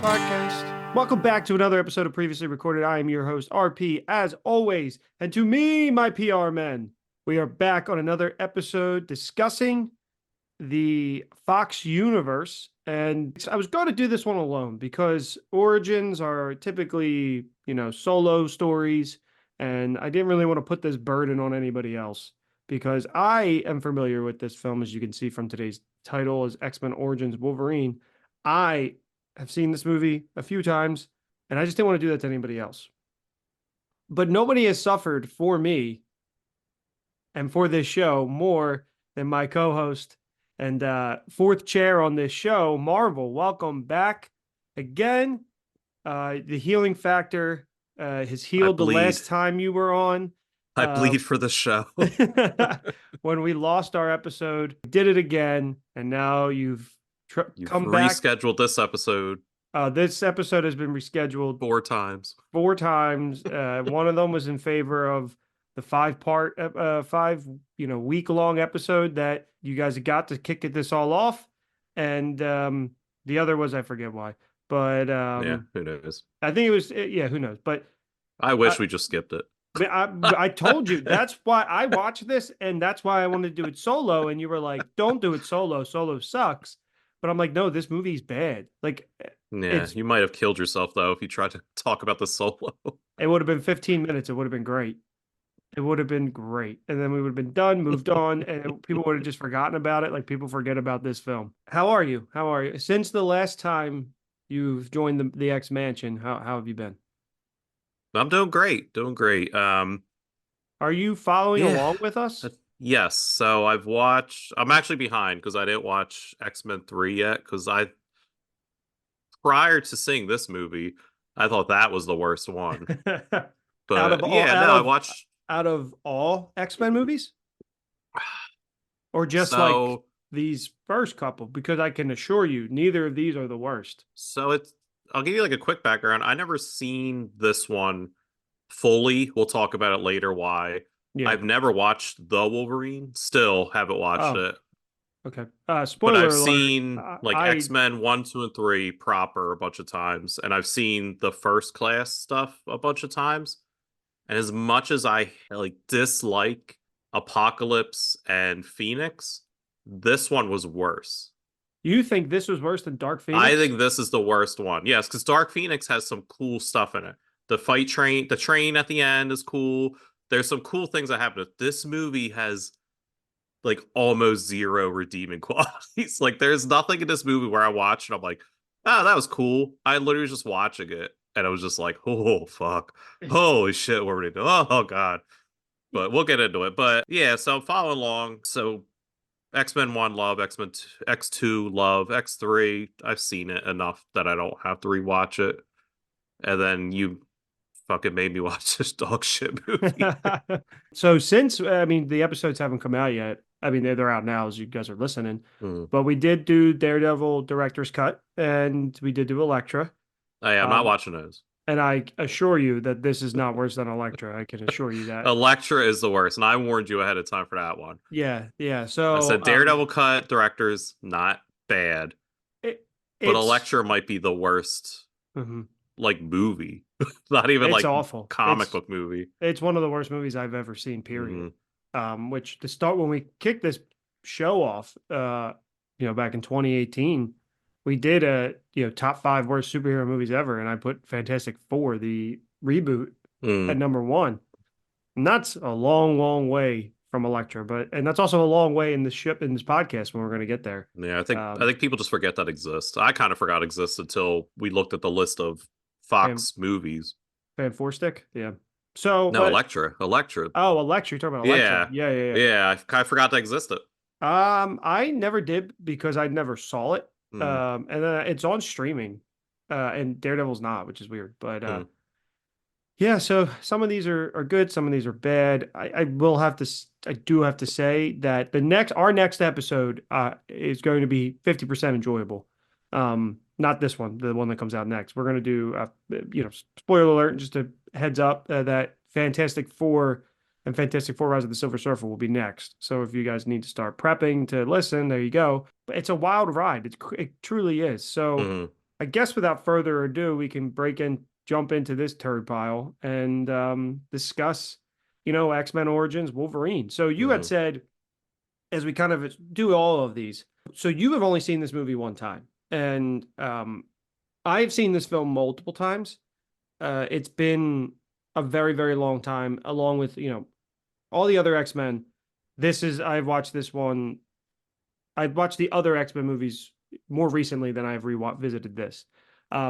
podcast. Welcome back to another episode of Previously Recorded. I am your host, RP, as always. And to me, my PR men, we are back on another episode discussing the Fox universe. And I was going to do this one alone because origins are typically, solo stories. And I didn't really want to put this burden on anybody else because I am familiar with this film, as you can see from today's title, as X-Men Origins Wolverine. I have seen this movie a few times, and I just didn't want to do that to anybody else. But nobody has suffered for me and for this show more than my co-host and fourth chair on this show, Marvel. Welcome back again. The healing factor has healed the last time you were on. I bleed for the show. When we lost our episode, did it again, and now you've come back. Rescheduled this episode. This episode has been rescheduled four times. One of them was in favor of the week-long episode that you guys got to kick this all off, and the other was, I forget why, but who knows? I think it was who knows? But I wish we just skipped it. I told you that's why I watched this, and that's why I wanted to do it solo. And you were like, "Don't do it solo. Solo sucks." But I'm like, "No, this movie's bad." Like, you might have killed yourself though if you tried to talk about the solo. It would have been 15 minutes. It would have been great. It would have been great, and then we would have been done, moved on, and people would have just forgotten about it. Like people forget about this film. How are you? Since the last time you've joined the X Mansion? How have you been? I'm doing great. Are you following along with us? Yes. So I'm actually behind because I didn't watch X-Men 3 yet because prior to seeing this movie, I thought that was the worst one. But I watched out of all X-Men movies? Or just like these first couple, because I can assure you neither of these are the worst. So I'll give you like a quick background. I never seen this one fully. We'll talk about it later why. Yeah. I've never watched The Wolverine. Still haven't watched it. Okay. Spoiler alert. But I've seen X-Men 1, 2, and 3 proper a bunch of times. And I've seen the First Class stuff a bunch of times. And as much as I dislike Apocalypse and Phoenix, this one was worse. You think this was worse than Dark Phoenix? I think this is the worst one. Yes, because Dark Phoenix has some cool stuff in it. The train at the end is cool. There's some cool things that happen. This movie has almost zero redeeming qualities. There's nothing in this movie where I watch and I'm like, oh, that was cool. I literally was just watching it and I was just like, oh fuck, holy shit, what are we doing? Oh god. But we'll get into it. But yeah, so I'm following along. So X-Men 1, love. X-Men X2, love. X3, I've seen it enough that I don't have to rewatch it. And then you fucking made me watch this dog shit movie. So since, the episodes haven't come out yet. They're out now as you guys are listening. But we did do Daredevil Director's Cut, and we did do Elektra. I'm not watching those. And I assure you that this is not worse than Elektra. I can assure you that. Elektra is the worst, and I warned you ahead of time for that one. Yeah. So I said Daredevil Cut, director's not bad. But Elektra might be the worst movie. Not even awful comic book movie. It's one of the worst movies I've ever seen, period. Which to start, when we kicked this show off, back in 2018, we did a top 5 worst superhero movies ever, and I put Fantastic Four, the reboot, at number 1. And that's a long, long way from Elektra, and that's also a long way in this podcast when we're going to get there. Yeah, I think people just forget that exists. I kind of forgot it exists until we looked at the list of Fox movies. Fan Four Stick, yeah. So no, Elektra. Oh, Elektra. You're talking about Elektra. Yeah. I forgot that existed. I never did because I never saw it. And it's on streaming, and Daredevil's not, which is weird. But yeah. So some of these are good, some of these are bad. I do have to say that our next episode is going to be 50% enjoyable. Not this one, the one that comes out next. We're going to do, spoiler alert, just a heads up that Fantastic Four and Fantastic Four Rise of the Silver Surfer will be next. So if you guys need to start prepping to listen, there you go. But it's a wild ride. It truly is. So I guess without further ado, we can jump into this turd pile and discuss, X-Men Origins Wolverine. So you had Hmm. said, as we kind of do all of these, so you have only seen this movie one time, and I've seen this film multiple times. It's been a very, very long time, along with, all the other X-Men. I've watched this one. I've watched the other X-Men movies more recently than I've revisited this.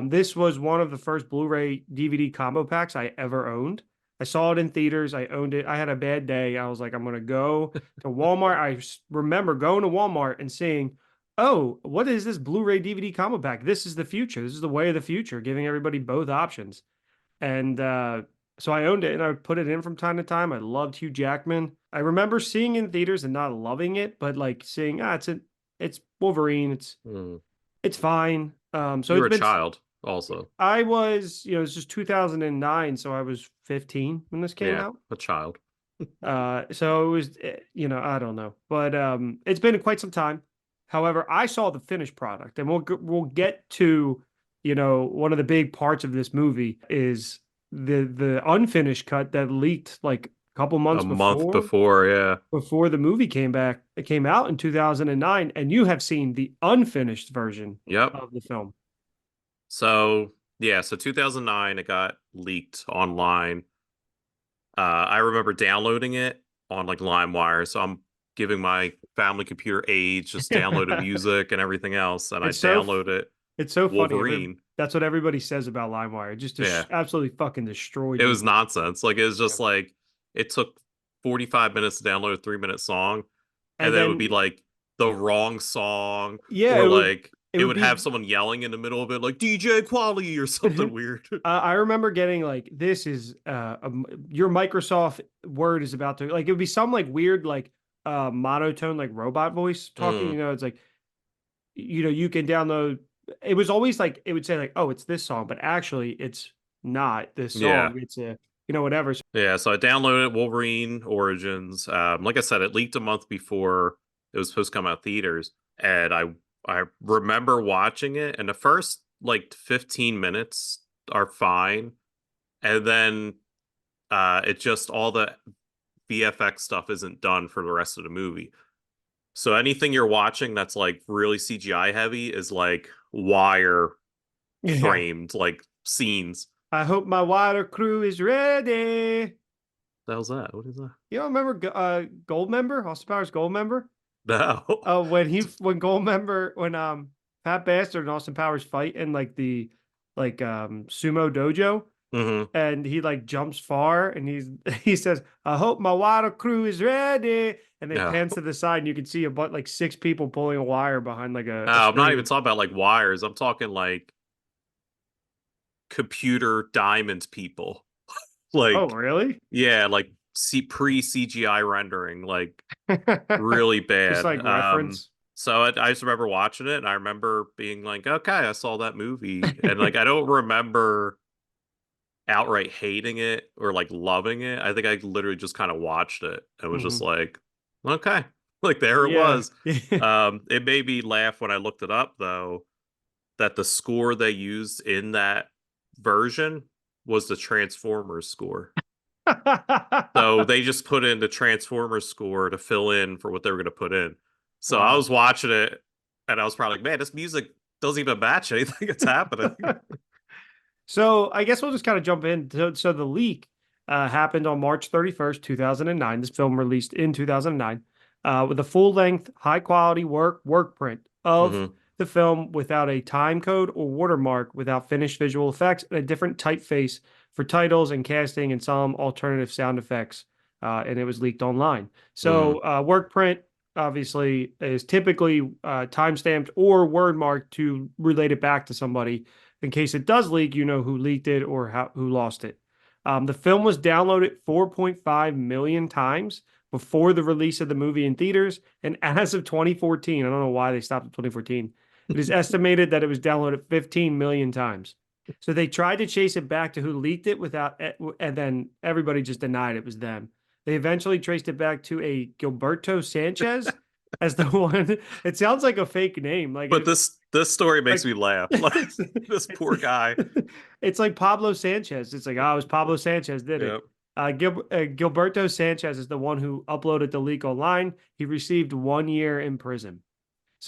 This was one of the first Blu-ray DVD combo packs I ever owned. I saw it in theaters. I owned it. I had a bad day. I was like, I'm going to go to Walmart. Remember going to Walmart and seeing, oh, what is this Blu-ray DVD combo pack? This is the future. This is the way of the future, giving everybody both options. And so I owned it and I would put it in from time to time. I loved Hugh Jackman. I remember seeing in theaters and not loving it, but like seeing, it's Wolverine. Hmm. It's fine. So You were it's a been. child, also. I was, it's just 2009, so I was 15 when this came Yeah, out. a child. So it was, I don't know, but it's been quite some time. However, I saw the finished product, and we'll get to, one of the big parts of this movie is the unfinished cut that leaked like a couple A months month before, yeah. before the movie came back. It came out in 2009, and you have seen the unfinished version Yep. of the film. So, yeah, so 2009, it got leaked online. I remember downloading it on like LimeWire. So I'm giving my family computer age, just downloaded music and everything else. And I It's so downloaded it's so funny. Wolverine. That's what everybody says about LimeWire. It just Yeah, absolutely fucking destroyed it me. was nonsense. Like, it was Yeah. just like, it took 45 minutes to download a 3-minute song. And And then it would be then like the wrong song, yeah, or like it it would would have be. someone yelling in the middle of it, like DJ Quality or something weird. I remember getting like this is your Microsoft Word is about to like it would be some like weird like monotone like robot voice talking. Mm, It's like you can download. It was always like it would say like, oh, it's this song, but actually it's not this yeah. song. It's a whatever. Yeah, so I downloaded Wolverine Origins. Like I said, it leaked a month before it was supposed to come out theaters, and I remember watching it, and the first like 15 minutes are fine, and then it just all the VFX stuff isn't done for the rest of the movie. So anything you're watching that's like really CGI heavy is like wire Yeah. framed like scenes. I hope my water crew is ready. The hell's that? What is that? You don't remember Goldmember, Austin Powers Goldmember? No. When Goldmember when Fat Bastard and Austin Powers fight in like the sumo dojo Hmm. and he like jumps far and he says, I hope my water crew is ready. And it No. pans to the side and you can see about like six people pulling a wire behind like a I'm not even screen. talking about like wires. I'm talking like computer diamond people. Oh, Like, really? yeah, like pre CGI rendering, like really Just bad. like reference. So I just remember watching it, and I remember being like, okay, I saw that movie, and like I don't remember outright hating it or like loving it. I think I literally just kind of watched it and was just Hmm. like, okay, like there it Yeah. was. It made me laugh when I looked it up though, that the score they used in that version was the Transformers score. So they just put in the Transformers score to fill in for what they were going to put in. So I Wow. was watching it and I was probably like, man, this music doesn't even match anything that's happening. So I guess we'll just kind of jump in. So the leak happened on March 31st, 2009. This film released in 2009 with a full-length, high-quality work print of Hmm. the film without a time code or watermark, without finished visual effects, and a different typeface for titles and casting and some alternative sound effects. And it was leaked online. Hmm. So work print obviously is typically time-stamped or word marked to relate it back to somebody in case it does leak, you know who leaked it or who lost it. The film was downloaded 4.5 million times before the release of the movie in theaters. And as of 2014, I don't know why they stopped at 2014, it is estimated that it was downloaded 15 million times. So they tried to chase it back to who leaked it and then everybody just denied it was them. They eventually traced it back to a Gilberto Sanchez as the one. It sounds like a fake name. Like But it, this story makes like me laugh. Like it's, this poor guy. it's like Pablo Sanchez. It's like, oh, it was Pablo Sanchez did it. Yeah. Gilberto Sanchez is the one who uploaded the leak online. He received 1 year in prison.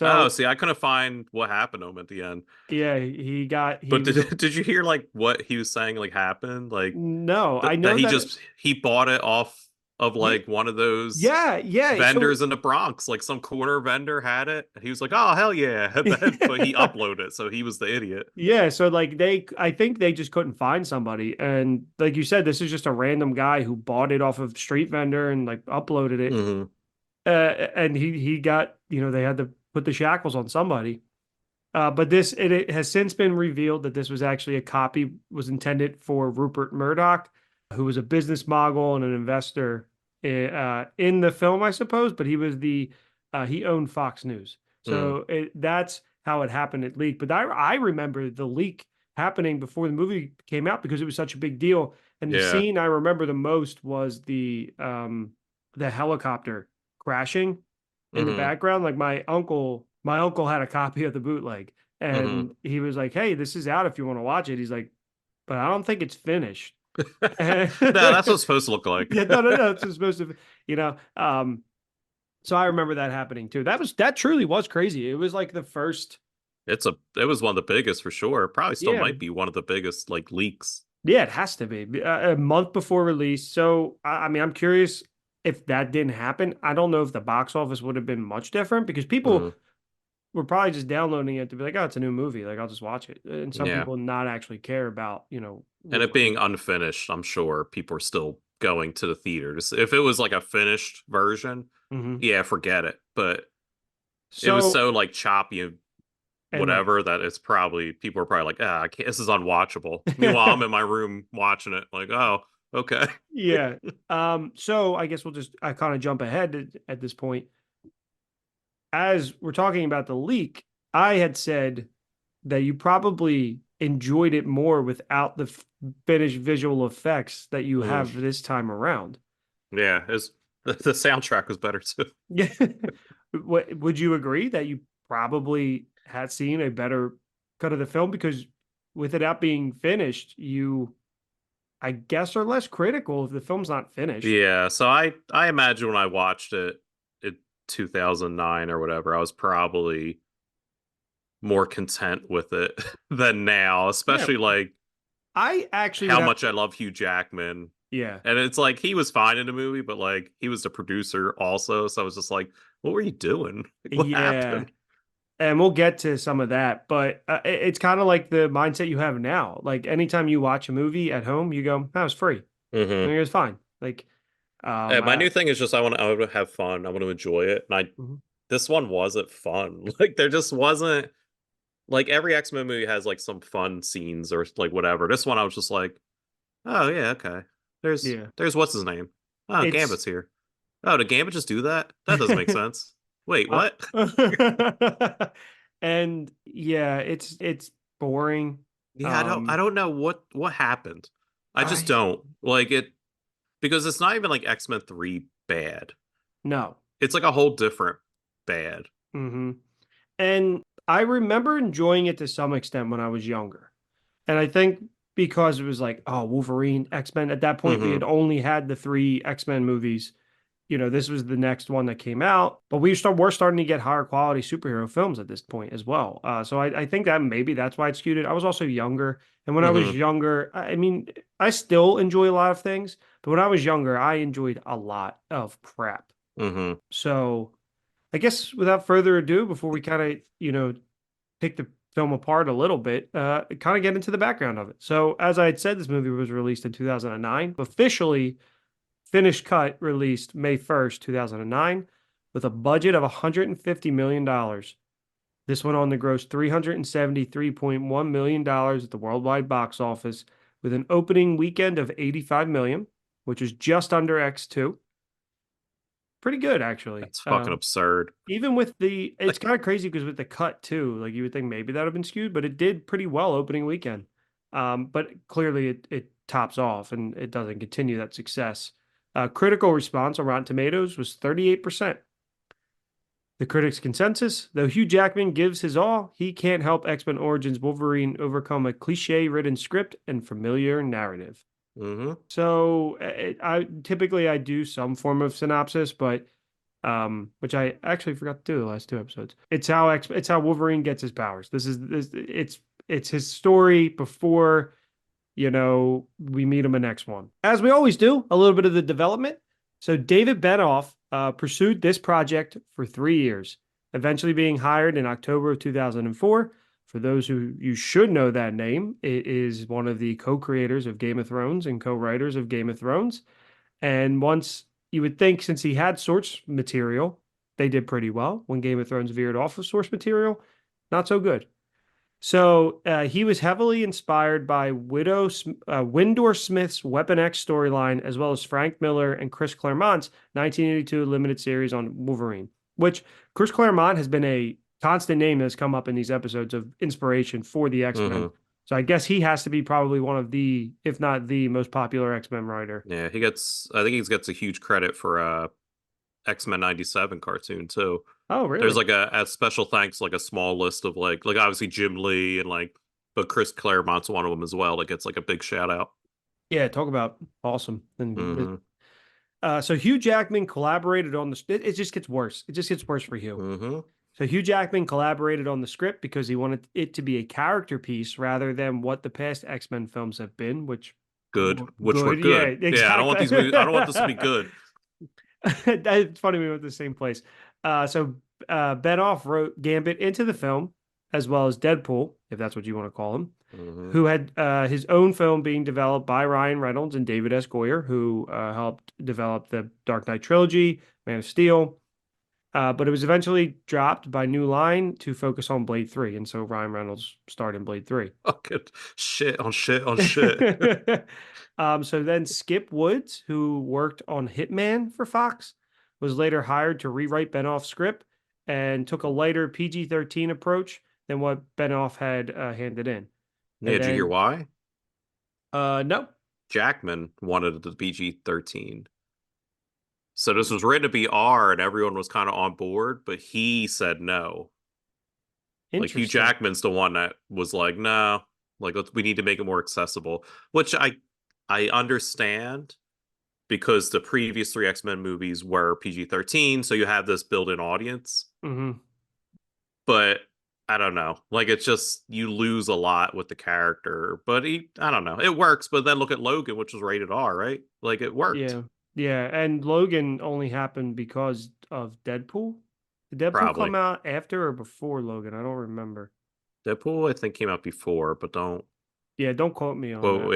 Oh, So see, I couldn't find what happened to him at the end. yeah, he But was did you hear like what he was saying like happened? Like no, I that know he that. just he bought it off of Yeah, like one of those yeah, yeah. So vendors in the Bronx. Like some corner vendor had it. He was like, "Oh, hell yeah." And then, but he uploaded it, so he was the idiot. yeah, so like I think they just couldn't find somebody, and like you said, this is just a random guy who bought it off of street vendor and like uploaded it, Hmm. and he got they had to put the shackles on somebody. But it has since been revealed that this was actually a copy was intended for Rupert Murdoch, who was a business mogul and an investor in the film, I suppose. But he owned Fox News, Mm. so that's how it happened. It leaked. But I remember the leak happening before the movie came out because it was such a big deal. And the Yeah. scene I remember the most was the helicopter crashing in the Hmm. background. Like my uncle had a copy of the bootleg, Hmm. and he was like, "Hey, this is out if you want to watch it." He's like, "But I don't think it's finished." No, Yeah, that's what it's supposed to look like. no, no, no. It's supposed to, you know. So I remember that happening too. That truly was crazy. It was like the first. It was one of the biggest for sure. Probably still Yeah, might be one of the biggest like leaks. yeah, it has to be a month before release. So I mean, I'm curious if that didn't happen. I don't know if the box office would have been much different because people Hmm. we're probably just downloading it to be like, oh, it's a new movie. Like, I'll just watch it. And some Yeah. people not actually care about, And it Wolverine. being unfinished, I'm sure people are still going to the theaters. If it was like a finished version, Hmm. yeah, forget it. But it was So, so like choppy and and like, whatever that it's probably people are probably like, ah, I can't, this is unwatchable. Meanwhile, I'm in my room watching it, like, oh, okay. yeah. So I guess I kind of jump ahead at this point. As we're talking about the leak, I had said that you probably enjoyed it more without the finished visual effects that you Mm, have this time around. yeah, it's the soundtrack was better too. Yeah. Would you agree that you probably had seen a better cut of the film because with it out being finished, you I guess are less critical if the film's not finished. Yeah, so I imagine when I watched it in 2009 or whatever, I was probably more content with it than now, Yeah, especially like I actually would how have much I love Hugh Jackman. yeah. And it's like he was fine in the movie, but like he was the producer also. So I was just like, what were you doing? Like, what Yeah. happened? And we'll get to some of that, but it's kind of like the mindset you have now. Like anytime you watch a movie at home, you go, "That was free." Hmm. And it's fine. Like My new thing is just I want to have fun. I want to enjoy it. And I mhm. this one wasn't fun. Like there just wasn't like every X-Men movie has like some fun scenes or like whatever. This one I was just like, oh yeah, okay. Yeah. There's what's his name? Oh, It's Gambit's here. Oh, did Gambit just do that? That doesn't make sense. Wait, Uh, what? and yeah, it's boring. Yeah, I Um, don't know what happened. I just I don't like it because it's not even like X-Men 3 bad. no. It's like a whole different bad. Hmm. And I remember enjoying it to some extent when I was younger. And I think because it was like, oh, Wolverine, X-Men. At that point, we had Hmm. only had the three X-Men movies. This was the next one that came out, but we're starting to get higher quality superhero films at this point as well. So I think that maybe that's why it skewed it. I was also younger, and when I was Hmm. younger, I mean, I still enjoy a lot of things, but when I was younger, I enjoyed a lot of crap. Hmm. So I guess without further ado, before we kind of pick the film apart a little bit, kind of get into the background of it. So as I had said, this movie was released in 2009, officially finished cut released May 1st, 2009, with a budget of $150 million. This went on to gross $373.1 million at the worldwide box office, with an opening weekend of 85 million, which is just under X2. Pretty good, actually. That's fucking absurd. Even with it's kind of crazy because with the cut too, like you would think maybe that would have been skewed, but it did pretty well opening weekend. But clearly it tops off and it doesn't continue that success. Critical response on Rotten Tomatoes was 38%. The critics' consensus: though Hugh Jackman gives his all, he can't help X-Men Origins Wolverine overcome a cliche-ridden script and familiar narrative. Mm-hmm. So I typically I do some form of synopsis, but which I actually forgot to do the last two episodes. It's how Wolverine gets his powers. It's his story before we meet him in next one. As we always do, a little bit of the development. So David Benoff pursued this project for 3 years, eventually being hired in October of 2004. For those who you should know that name, it is one of the co-creators of Game of Thrones and co-writers of Game of Thrones. And once you would think, since he had source material, they did pretty well. When Game of Thrones veered off of source material, not so good. So he was heavily inspired by Windor Smith's Weapon X storyline, as well as Frank Miller and Chris Claremont's 1982 limited series on Wolverine, which Chris Claremont has been a constant name that's come up in these episodes of inspiration for the X-Men. Mm-hmm. So I guess he has to be probably one of the, if not the most popular X-Men writer. Yeah, I think he gets a huge credit for X-Men 97 cartoon too. Oh, There's really? like a special thanks, like a small list of like obviously Jim Lee and like, but Chris Claremont's one of them as well. That gets like a big shout out. Yeah, talk about awesome. And Mm-hmm. so Hugh Jackman collaborated on the. It just gets worse. It just gets worse for Hugh. Mm-hmm. So Hugh Jackman collaborated on the script because he wanted it to be a character piece rather than what the past X-Men films have been, which Good, were which were good. Yeah, good. Yeah, I don't want exactly. these movies. I don't want this to be good. It's funny we went to the same place. So Benoff wrote Gambit into the film, as well as Deadpool, if that's what you want to call him, Mm-hmm. who had his own film being developed by Ryan Reynolds and David S. Goyer, who helped develop the Dark Knight trilogy, Man of Steel. But it was eventually dropped by New Line to focus on Blade 3. And so Ryan Reynolds starred in Blade 3. Fucking shit on shit on shit. So then Skip Woods, who worked on Hitman for Fox, was later hired to rewrite Benoff's script and took a lighter PG-13 approach than what Benoff had handed in. Yeah, And did you hear then, why? no, Jackman wanted it to be PG-13. So this was written to be R and everyone was kind of on board, but he said no. Like Hugh interesting. Jackman's the one that was like, no, like we need to make it more accessible, which I understand because the previous three X-Men movies were PG-13, so you have this built-in audience. Hmm. But I don't know. Like it's just you lose a lot with the character. But I don't know. It works, but then look at Logan, which was rated R, right? Like it worked. Yeah. Yeah. And Logan only happened because of Deadpool. Did Deadpool come Probably. out after or before Logan? I don't remember. Deadpool, I think, came out before, but don't. Yeah, don't quote me on Well, that.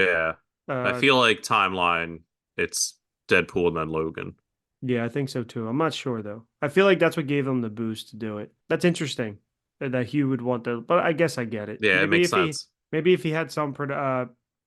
yeah. I Uh, feel like timeline, it's Deadpool and then Logan. yeah, I think so too. I'm not sure though. I feel like that's what gave them the boost to do it. That's interesting that Hugh would want to, but I guess I get it. Yeah, it makes sense. Maybe if he had some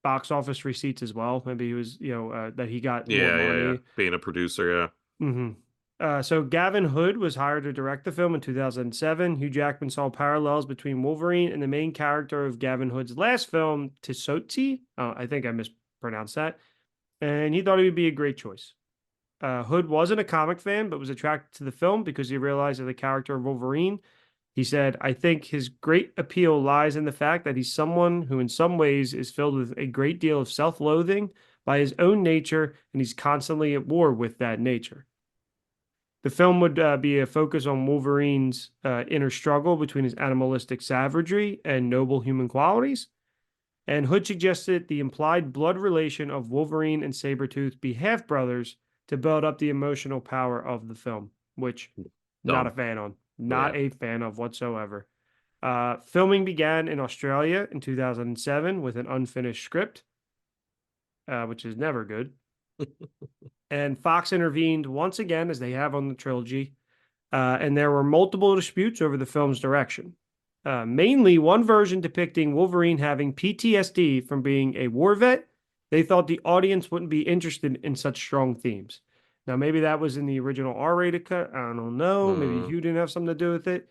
box office receipts as well, maybe he was, that he got more Yeah. money. Being a producer, yeah. Hmm. So Gavin Hood was hired to direct the film in 2007. Hugh Jackman saw parallels between Wolverine and the main character of Gavin Hood's last film, Tisotsi. I think I mispronounced that. And he thought he would be a great choice. Hood wasn't a comic fan, but was attracted to the film because he realized that the character of Wolverine. He said, I think his great appeal lies in the fact that he's someone who, in some ways, is filled with a great deal of self loathing by his own nature, and he's constantly at war with that nature. The film would be a focus on Wolverine's inner struggle between his animalistic savagery and noble human qualities. And Hood suggested the implied blood relation of Wolverine and Sabretooth be half brothers to build up the emotional power of the film, which not a Dumb. fan on, Yeah. not a fan of whatsoever. Filming began in Australia in 2007 with an unfinished script, which is never good. And Fox intervened once again, as they have on the trilogy, and there were multiple disputes over the film's direction. Mainly one version depicting Wolverine having PTSD from being a war vet. They thought the audience wouldn't be interested in such strong themes. Now, maybe that was in the original R-rated cut. I don't know. Maybe Mm-hmm. Hugh didn't have something to do with it.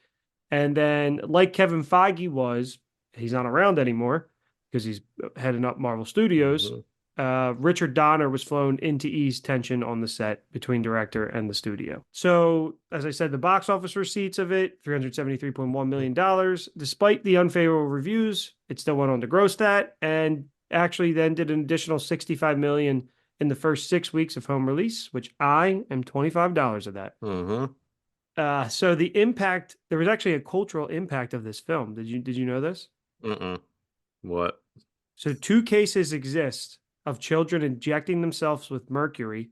And then, like Kevin Feige he's not around anymore because he's heading up Marvel Studios. Mm-hmm. Richard Donner was flown in to ease tension on the set between director and the studio. So, as I said, the box office receipts of it, $373.1 million. Despite the unfavorable reviews, it still went on to gross that and actually then did an additional $65 million in the first 6 weeks of home release, which I am $25 of that. Mm-hmm. So the impact, there was actually a cultural impact of this film. Did you know this? Mm-mm. What? So two cases exist of children injecting themselves with mercury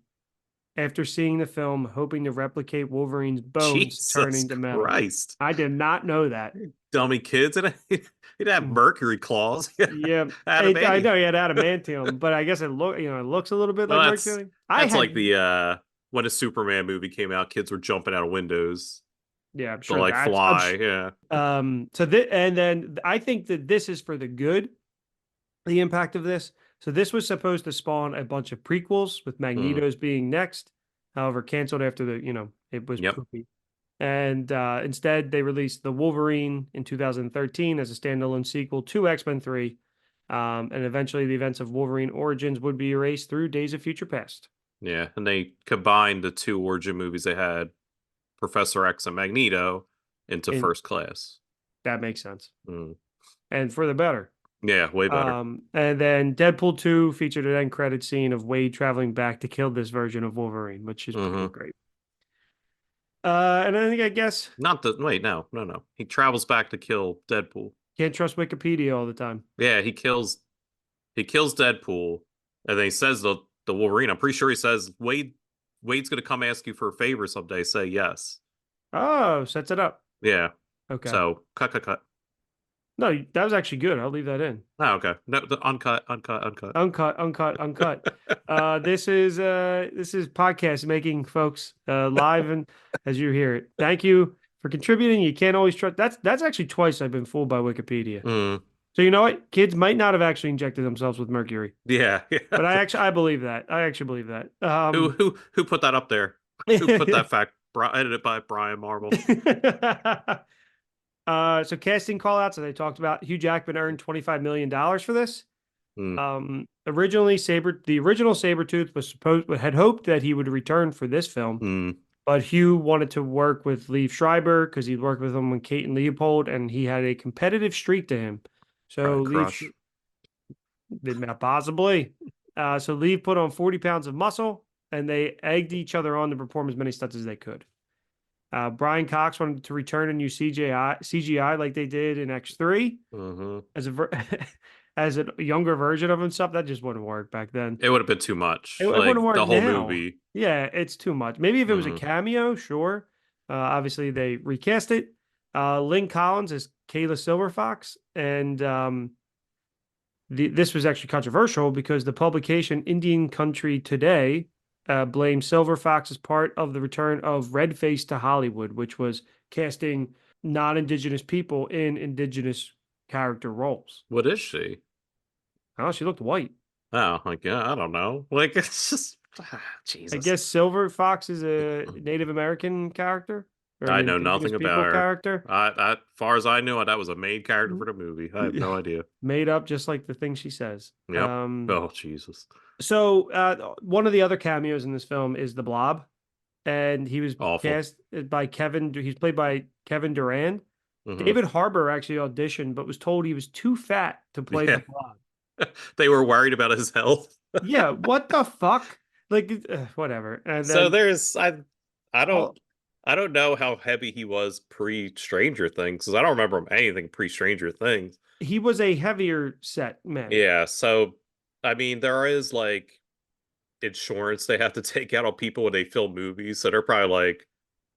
after seeing the film, hoping to replicate Wolverine's bones Jesus turning to metal. Christ. I did not know that. Dummy kids. And he'd have mercury claws. Yeah, I Adamantium. know he had adamantium, but I guess it looks a little bit Well, like that's mercury. I that's like had, the when a Superman movie came out, kids were jumping out of windows yeah, I'm to sure like that's, fly. Yeah. so this, and then I think that this is for the good, the impact of this. So this was supposed to spawn a bunch of prequels with Mm. Magneto's being next, however, canceled after it was Yep. poopy. And instead, they released the Wolverine in 2013 as a standalone sequel to X-Men 3. And eventually, the events of Wolverine Origins would be erased through Days of Future Past. Yeah. And they combined the two origin movies they had, Professor X and Magneto, into And First Class. that makes sense. Mm. And for the better. Yeah, way better. And then Deadpool 2 featured an end credit scene of Wade traveling back to kill this version of Wolverine, which is pretty Mm-hmm. great. And I guess Not the wait, no, no, no. He travels back to kill Deadpool. can't trust Wikipedia all the time. Yeah, he kills Deadpool, and then he says the Wolverine. I'm pretty sure he says Wade's gonna come ask you for a favor someday. Say yes. Oh, sets it up. Yeah. Okay. So cut. No, that was actually good. I'll leave that in. Oh, okay. No, the uncut. Uncut. This is podcast making, folks, live and as you hear it. Thank you for contributing. You can't always trust. That's actually twice I've been fooled by Wikipedia. Mm, So you know what? Kids might not have actually injected themselves with mercury, yeah, yeah. but I believe that. I actually believe that. Who put that up there? Who put that fact? Edited by Brian Marvel. So casting call outs that I talked about. Hugh Jackman earned $25 million for this. Mm, Originally, the original Sabretooth had hoped that he would return for this film, mm, but Hugh wanted to work with Liev Schreiber because he'd worked with him on Kate and Leopold, and he had a competitive streak to him. So probably Liev crush. did not possibly. So Liev put on 40 pounds of muscle, and they egged each other on to perform as many stunts as they could. Brian Cox wanted to return and use CGI like they did in X3 Mm-hmm. as as a younger version of himself. That just wouldn't work back then. It would have been too much. It wouldn't Like work the whole now. movie. Yeah, it's too much. Maybe if it was a Mm, cameo, sure. Obviously, they recast it. Lynn Collins is Kayla Silverfox, and this was actually controversial because the publication Indian Country Today blamed Silver Fox as part of the return of Redface to Hollywood, which was casting non-Indigenous people in Indigenous character roles. what is she? Oh, she looked white. Oh, like yeah, I don't know. Like it's just I Jesus. guess Silver Fox is a Native American character or an I know Indigenous nothing people about her. character. Far as I knew, that was a main character for the movie. I have no idea. Made up just like the thing she says. Yep. Oh Jesus. So one of the other cameos in this film is the Blob, and he was Awful. cast by Kevin. He's played by Kevin Durand. Hmm. David Harbour actually auditioned, but was told he was too fat to play the Yeah. Blob. They were worried about his health. Yeah, what the fuck? Like, whatever. And So then there's I all, don't know how heavy he was pre Stranger Things because I don't remember him anything pre Stranger Things. he was a heavier set man. Yeah, so I mean there is like insurance they have to take out on people when they film movies, so they're probably like,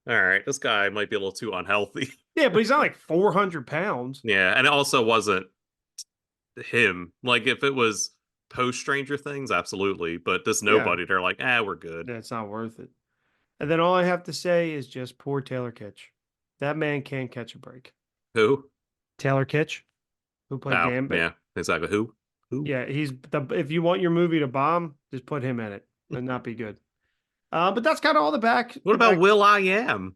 all right, this guy might be a little too unhealthy. Yeah, but he's not like 400 pounds. Yeah, and it also wasn't him. Like if it was post Stranger Things, absolutely. But this Yeah, nobody, they're like, we're good. that's not worth it. And then all I have to say is just poor Taylor Kitsch. That man can't catch a break. Who? Taylor Kitsch, who played Oh, Gambit. yeah, exactly. Who? Who? Yeah, if you want your movie to bomb, just put him in it and not be good. But that's kind of all the back. What The about back. Will I Am?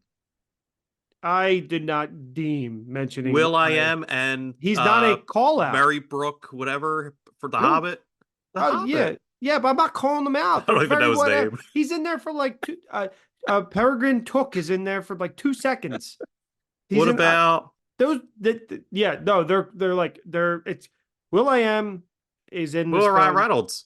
I did not deem mentioning. Will I Am and He's not a call out. Mary Brook, whatever for The No. Hobbit. The Oh yeah, Hobbit. Yeah, but I'm not calling them I out. They're don't even very know his whatever. name. He's in there for like two. Peregrine Took is in there for like 2 seconds. He's What in about those. Yeah, no, they're like they're. It's Will I Am is in what this about Ryan film. Reynolds?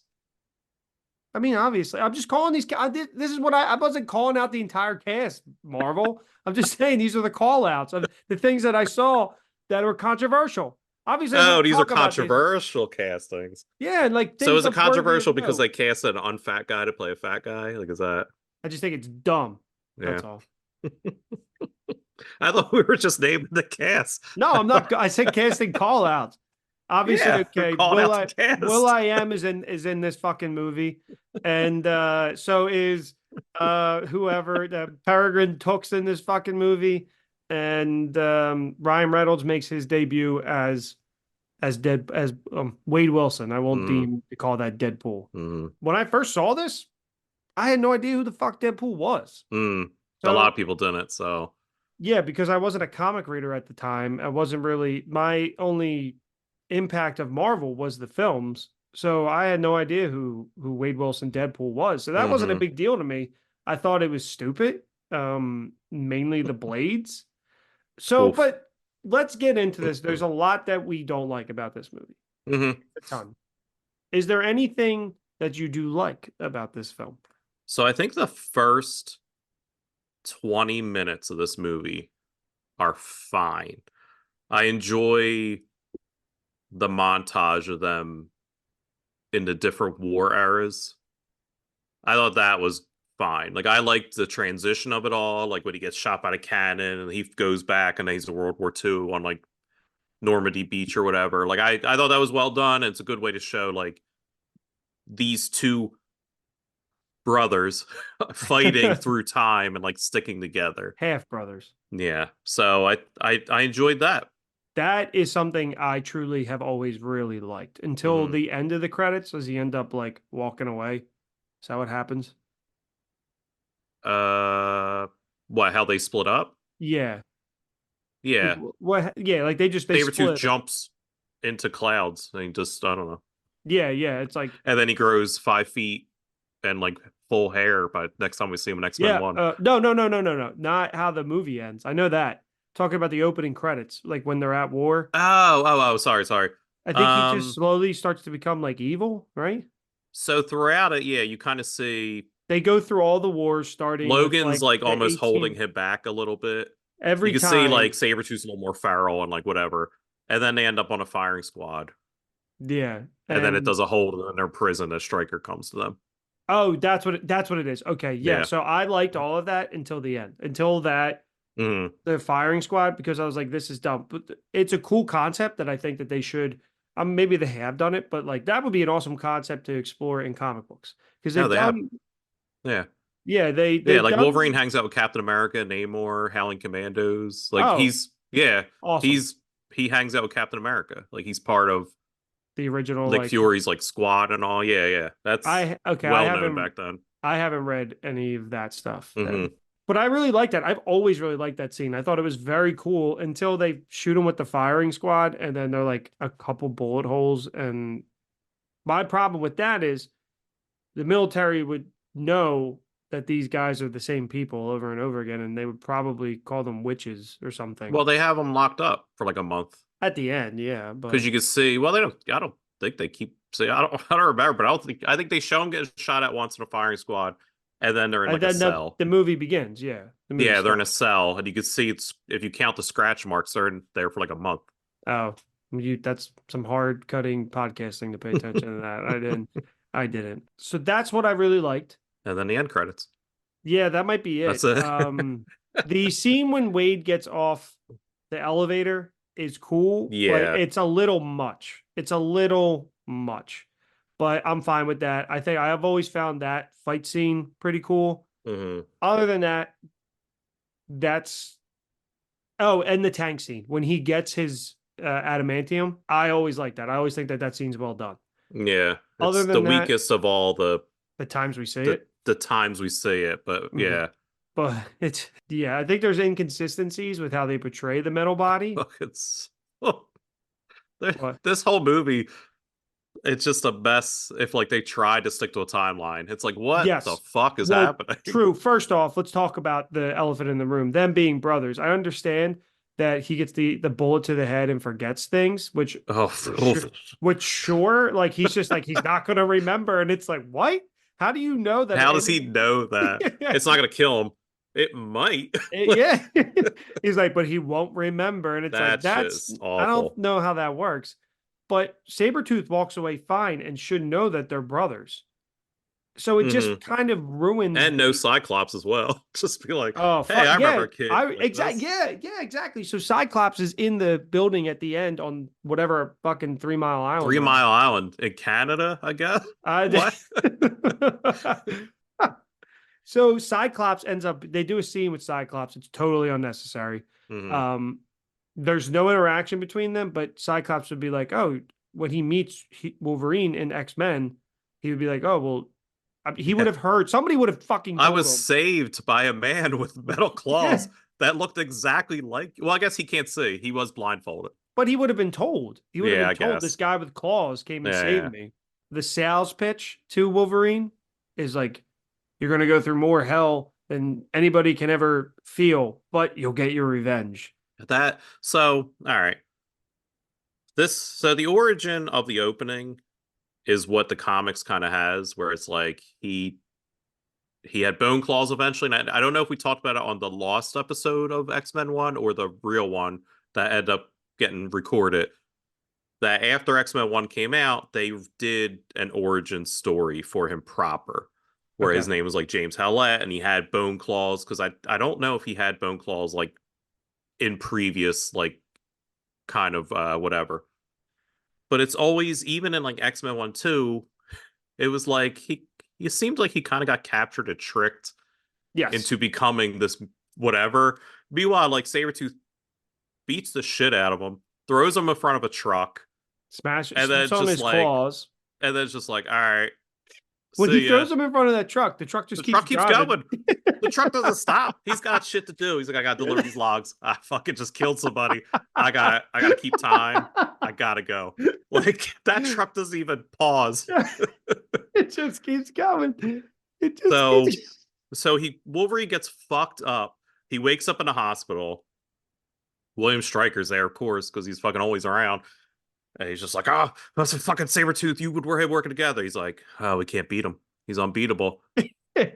I mean, obviously, I'm just calling these. This is what I wasn't calling out the entire cast, Marvel. I'm just saying these are the call outs of the things that I saw that were controversial. Obviously, I'm going Oh, to these are talk about this. controversial castings. Yeah, and like So things is it of worthy of controversial because note. they cast an unfat guy to play a fat guy? Like, is that? I just think it's dumb. Yeah. That's all. I thought we were just naming the cast. No, I'm not. I said casting call outs. Obviously, Yeah, we're okay. calling out the Will cast. I Am is in this fucking movie, and so is whoever the Peregrine Took's in this fucking movie, and Ryan Reynolds makes his debut as Wade Wilson. I won't Mm, deem to call that Deadpool. mm, When I first saw this, I had no idea who the fuck Deadpool was. mm. A lot So of people didn't. So, yeah, because I wasn't a comic reader at the time. I wasn't really my only impact of Marvel was the films. So I had no idea who Wade Wilson Deadpool was. So that wasn't a hmm big deal to me. I thought it was stupid. Mainly the blades. So, oof. but let's get into this. There's a lot that we don't like about this movie. hmm A ton. Is there anything that you do like about this film? So I think the first 20 minutes of this movie are fine. I enjoy the montage of them in the different war eras. I thought that was fine. Like I liked the transition of it all, like when he gets shot by a cannon and he goes back and he's in World War II on like Normandy Beach or whatever. Like I thought that was well done. And it's a good way to show like these two brothers fighting through time and like sticking together. Half brothers. Yeah. So I enjoyed that. That is something I truly have always really liked until hmm the end of the credits, as he end up like walking away. Is that what happens? Uh what, how they split up? Yeah. Yeah. What? Yeah, like they Sabretooth split. jumps into clouds and he just I don't know. Yeah, yeah. It's like And then he grows 5 feet and like full hair by next time we see him in X-Men yeah. 1. No, no, no, no, no, no. Not how the movie ends. I know that. Talking about the opening credits, like when they're at war. Sorry, sorry. I think he just Um, slowly starts to become like evil, right? so throughout it, yeah, you kind of see They go through all the wars, starting with Logan's like like the almost holding 18. him back a little bit. You Every can see like time. Sabretooth's a little more feral and like whatever. And then they end up on a firing squad. Yeah. And then it And does a hold in their prison as Stryker comes to them. oh, that's what it is. Okay, yeah. Yeah. So I liked all of that until the end. Until that hmm the firing squad because I was like this is dumb. But it's a cool concept that I think that they should maybe they have done it, but like that would be an awesome concept to explore in comic books because No, they've they have. done Yeah. yeah, Yeah, they've like done Wolverine hangs out with Captain America, Namor, Howling Commandos. Like oh, awesome. he hangs out with Captain America. Like he's part of The original Nick like Fury's like squad and all. Yeah, yeah. That's I okay, well known back then. I haven't read any of that stuff. hmm But I really like that. I've always really liked that scene. I thought it was very cool until they shoot him with the firing squad, and then they're like a couple bullet holes. And my problem with that is the military would know that these guys are the same people over and over again, and they would probably call them witches or something Well, they have him locked up for like a month at the end. Yeah, because but you can see. Well, they don't. I don't think they keep. See, I don't remember, but I don't think. I think they show him get shot at once in a firing squad, and then they're in and like a then cell. the movie begins. Yeah, the movie Yeah, they're in a starts. cell, and you can see it's if you count the scratch marks, they're in there for like a month. Oh, that's some hard cutting podcasting to pay attention to that. I didn't. So that's what I really liked. And then the end credits. Yeah, that might be That's it. it. The scene when Wade gets off the elevator is cool, but Yeah. it's a little much. It's a little much, but I'm fine with that. I think I have always found that fight scene pretty cool. hmm Other than that, that's oh, and the tank scene when he gets his adamantium. I always like that. I always think that that scene's well done. Yeah. Other It's the than that, weakest of all the times we say it. the times we see it, but Mhm. yeah. But it's yeah, I think there's inconsistencies with how they portray the metal body. It's But this whole movie. It's just a mess if like they tried to stick to a timeline. It's like, what the Yes. fuck is Well, happening? true. First off, let's talk about the elephant in the room. Them being brothers. I understand that he gets the bullet to the head and forgets things, Oh, which sure, like he's just like he's not gonna remember, and it's like, what? How do you know that how does he any know that? It's not gonna kill him. It might. yeah. He's like, but he won't remember. And it's like, That that's shit's I don't awful. know how that works. But Sabretooth walks away fine and should know that they're brothers. So it just Hmm. kind of ruins And no the Cyclops as well. Just be like, oh hey, fuck I remember yeah. a kid I like exactly this. yeah, exactly. So Cyclops is in the building at the end on whatever fucking 3 Mile Island Three they're at. Mile Island in Canada, I guess. What? So Cyclops ends up they do a scene with Cyclops. It's totally unnecessary. Hmm. Um, there's no interaction between them, but Cyclops would be like, oh, when he meets Wolverine in X-Men, he would be like, oh, well, he would Yeah. have heard somebody would have fucking I told was him. saved by a man with metal Yeah, claws that looked exactly like. Well, I guess he can't see. He was blindfolded. but he would have been told. He would have Yeah, been I told this guess. guy with claws came and Yeah, saved yeah. me. The sales pitch to Wolverine is like, you're going to go through more hell than anybody can ever feel, but you'll get your revenge. That so all right. So the origin of the opening is what the comics kind of has, where it's like he had bone claws eventually. And I don't know if we talked about it on the lost episode of X-Men 1 or the real one that ended up getting recorded. That after X-Men 1 came out, they did an origin story for him proper, where Okay. his name was like James Howlett and he had bone claws. Because I don't know if he had bone claws like in previous, like kind of whatever. But it's always, even in like X-Men 1 2, it was like he seemed like he kind of got captured and tricked Yes. into becoming this whatever. Meanwhile, like Sabretooth beats the shit out of him, throws him in front of a truck, Smash and then steps on just his like claws. and then it's just like, all right, When he see ya. throws him in front of that truck, the truck The just keeps truck keeps driving. going. The truck doesn't stop. He's got shit to do. He's like, I gotta deliver these logs. I fucking just killed somebody. I gotta keep time. I gotta go. Like that truck doesn't even pause. It just keeps going. It just So keeps. so he Wolverine gets fucked up. He wakes up in the hospital. William Stryker's there, of course, because he's fucking always around. And he's just like, oh, that's a fucking Sabretooth. You would we're working together. He's like, oh, we can't beat him. He's unbeatable.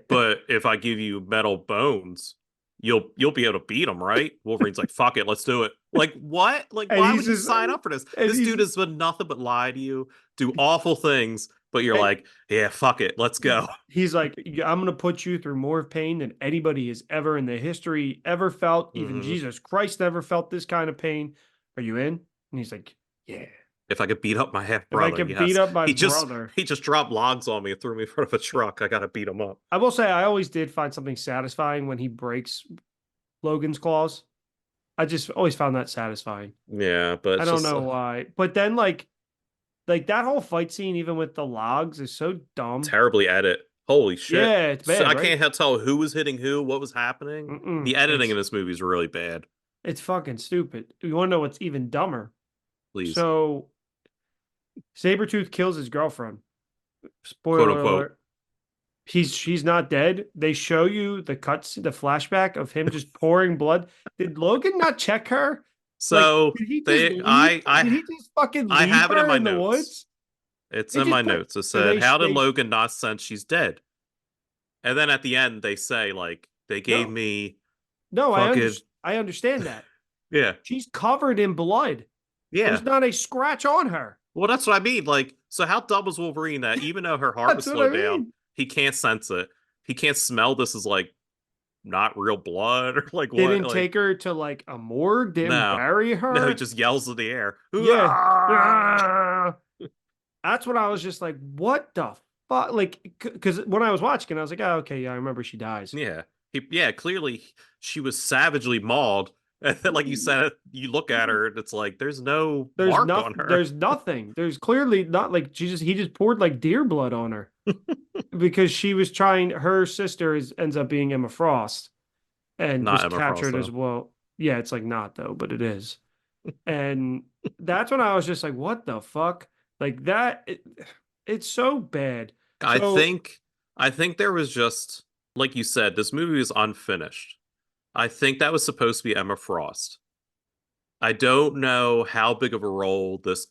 But if I give you metal bones, you'll be able to beat him, right? Wolverine's like, fuck it, let's do it. Like, what? Like, And why he's would you just, sign up for this? and This he's, dude has been nothing but lie to you, do awful things, but you're and like, yeah, fuck it, let's go. he's like, I'm going to put you through more pain than anybody has ever in the history ever felt. Even Hmm. Jesus Christ never felt this kind of pain. Are you in? And he's like, yeah. If I could beat up my half If I brother, could beat yes. up my He just brother. he just dropped logs on me and threw me in front of a truck. I gotta beat him up. I will say, I always did find something satisfying when he breaks Logan's claws. I just always found that satisfying. Yeah, but I it's don't just know why. But then like that whole fight scene, even with the logs, is so dumb. terribly edit. Holy shit. Yeah, it's So bad, I right? can't tell who was hitting who, what was happening. Mm-mm. The editing in this movie is really bad. It's fucking stupid. You want to know what's even dumber? Please. So Sabretooth kills his girlfriend. Quote Spoiler unquote. alert. She's not dead. They show you the flashback of him just pouring blood. Did Logan not check her? Like, So did he just they leave? Did he just fucking I leave have it in her my in the notes. woods? It's It in just my put notes. It so said, how did they Logan not sense she's dead? And then at the end they say, like, they gave no me no fucking I understand that. yeah. She's covered in blood. There's Yeah. not a scratch on her. Well, that's what I mean. Like, so how dumb was Wolverine that even though her heart That's was what I slowed down, mean. he can't sense it. He can't smell this as like not real blood or like They what? didn't Like, take her to like a morgue, didn't no. bury No, he her. just yells in the air. Yeah. "Hurrah!" Ah! That's what I was just like, what the fuck? Like, because when I was watching, I was like, oh, okay, yeah, I remember she dies. Yeah. Yeah, clearly she was savagely mauled. And then, like you said, you look at her and it's like there's no There's mark on nothing. her. There's nothing. There's clearly not like he just poured like deer blood on her because she was trying. Her sister ends up being Emma Frost and Not was Emma Frost captured as though. well. Yeah, it's like not though, but it is. And that's when I was just like, what the fuck? Like it's so bad. I So, think I think there was just like you said, this movie was unfinished. I think that was supposed to be Emma Frost. I don't know how big of a role this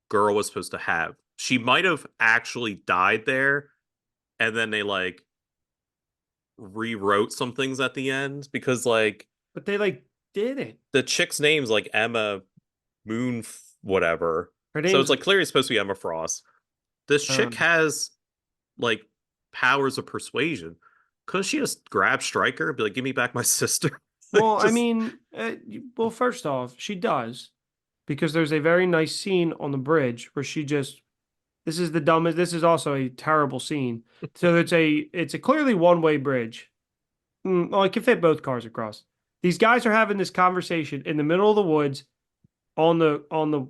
girl was supposed to have. She might have actually died there, and then they like rewrote some things at the end because like but they like did it. the chick's name's like Emma Moon whatever. Her So it's name's like clearly supposed to be Emma Frost. This chick um has like powers of persuasion. Couldn't she just grab Stryker and be like, "Give me back my sister"? Like, well, I just mean, well, first off, she does because there's a very nice scene on the bridge where she just this is the dumbest. This is also a terrible scene. So it's a clearly one-way bridge. Well, it can fit both cars across. These guys are having this conversation in the middle of the woods on the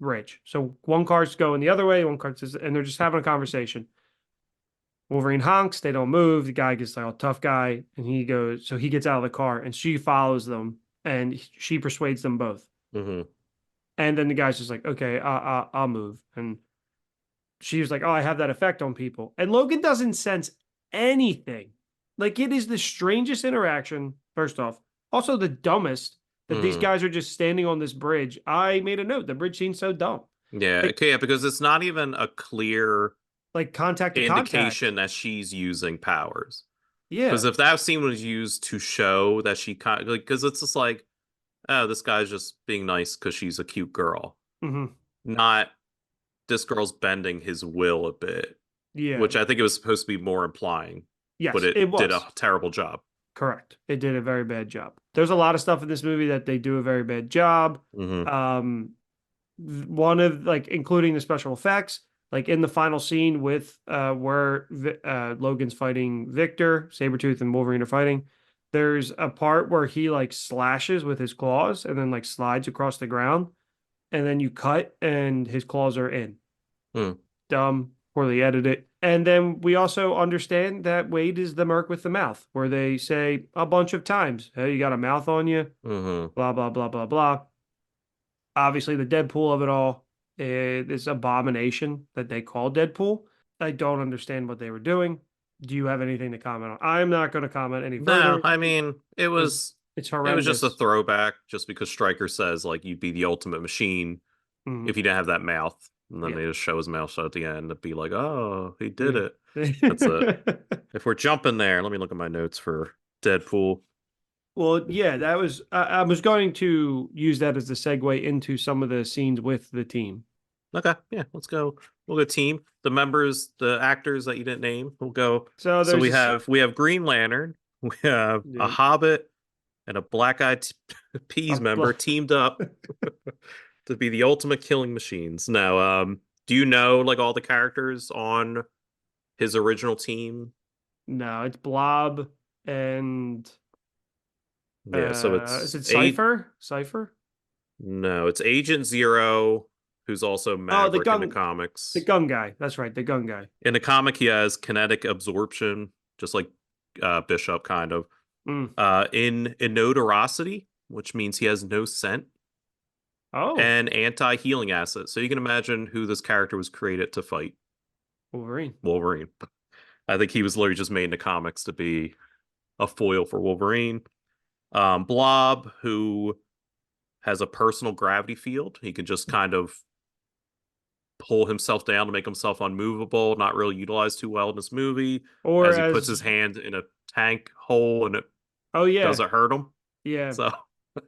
bridge. So one car's going the other way, one car's and they're just having a conversation. Wolverine honks, they don't move. The guy gets like a tough guy, and he goes, so he gets out of the car and she follows them and she persuades them both. Mhm. And then the guy's just like, okay, I'll move. And she was like, oh, I have that effect on people. And Logan doesn't sense anything. Like it is the strangest interaction, first off. Also, the dumbest that these Mhm. guys are just standing on this bridge. I made a note. The bridge seems so dumb. Yeah, Like, okay, yeah, because it's not even a clear like contact to contact. indication that she's using powers. Because Yeah. if that scene was used to show that she kind like, because it's just like, oh, this guy's just being nice because she's a cute girl, Hmm. not this girl's bending his will a bit, Yeah. which I think it was supposed to be more implying, but Yes, it it did a was. terrible job. Correct. It did a very bad job. There's a lot of stuff in this movie that they do a very bad job. Hmm. Um, one of like including the special effects, like in the final scene with where Logan's fighting Victor, Sabretooth and Wolverine are fighting. There's a part where he like slashes with his claws and then like slides across the ground, and then you cut and his claws are in. Hmm. Dumb, poorly edited. And then we also understand that Wade is the merc with the mouth, where they say a bunch of times, hey, you got a mouth on you, Hmm. blah, blah, blah, blah, blah. Obviously, the Deadpool of it all is this abomination that they call Deadpool. I don't understand what they were doing. Do you have anything to comment on? I'm not going to comment any No, further I mean because it's it was just a horrendous. throwback, just because Stryker says like you'd be the ultimate machine Mhm. if he didn't have that mouth, and then Yeah. they just show his mouth shut at the end to be like, oh, he did Yeah. it. That's it. If we're jumping there, let me look at my notes for Deadpool. Well, yeah, that was I was going to use that as the segue into some of the scenes with the team. Okay, yeah, let's go. We'll go team. The members, the actors that you didn't name, we'll go. So So there's this, we have Green Lantern, we have a yeah, Hobbit, and a Black Eyed Peas a member teamed up to be the ultimate killing machines. Now, do you know like all the characters on his original team? no, it's Blob and Yeah, so is it's it eight. Cypher? Cypher? No, it's Agent Zero, who's also Oh, Maverick in the the comics. gun guy. That's right, the gun guy. In the comic, he has kinetic absorption, just like Bishop, kind of. Mm. In Inodorosity, which means he has no scent, Oh, and anti-healing acid. So you can imagine who this character was created to fight Wolverine. Wolverine. I think he was literally just made in the comics to be a foil for Wolverine. Blob, who has a personal gravity field. He can just kind of pull himself down to make himself unmovable, not really utilized too well in this movie, Or as he puts his as hand in a tank hole and it oh yeah, doesn't hurt him. yeah. So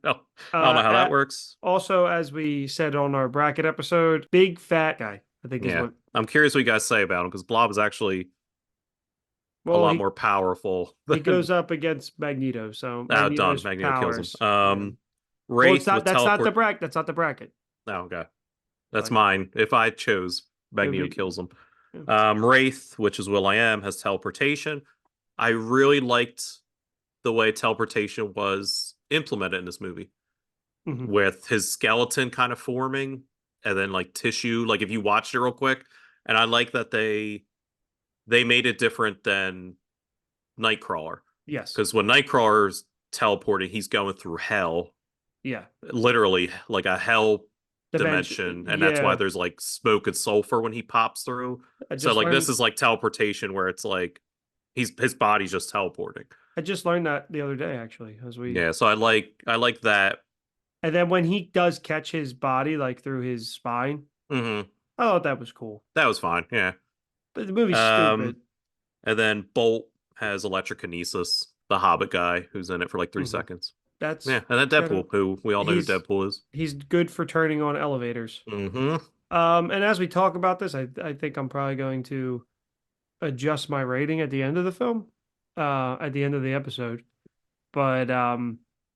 I don't know how that At, works. also as we said on our bracket episode, big fat guy, I think is Yeah. what I'm curious what you guys say about him because Blob is actually a well lot he more powerful he than goes up against Magneto, so done. Magneto's Magneto kills him. powers. Yeah. Well, it's Wraith not. with That's not the teleport. bracket. That's not the bracket. Oh, okay. That's Like mine. If I chose, it would Magneto be. kills him. Yeah. Wraith, which is Will I Am, has teleportation. I really liked the way teleportation was implemented in this movie, Mhm. with his skeleton kind of forming and then like tissue. Like if you watched it real quick, and I like that they made it different than Nightcrawler, Yes. because when Nightcrawler's teleporting, he's going through hell, Yeah. literally like a hell. dimension, and that's why Yeah, there's like smoke and sulfur when he pops through. I So just like this learned is like teleportation where it's like his body's just teleporting. I just learned that the other day actually, as we Yeah, so I like that. and then when he does catch his body like through his spine, Hmm. I thought that was cool. That was fine. Yeah. But the movie's Um, stupid. and then Bolt has electrokinesis, the Hobbit guy who's in it for like three Hmm. seconds. That's Yeah, and then kind of Deadpool, who we all know who he's Deadpool is. he's good for turning on elevators. Hmm. And as we talk about this, I think I'm probably going to adjust my rating at the end of the film, at the end of the episode. But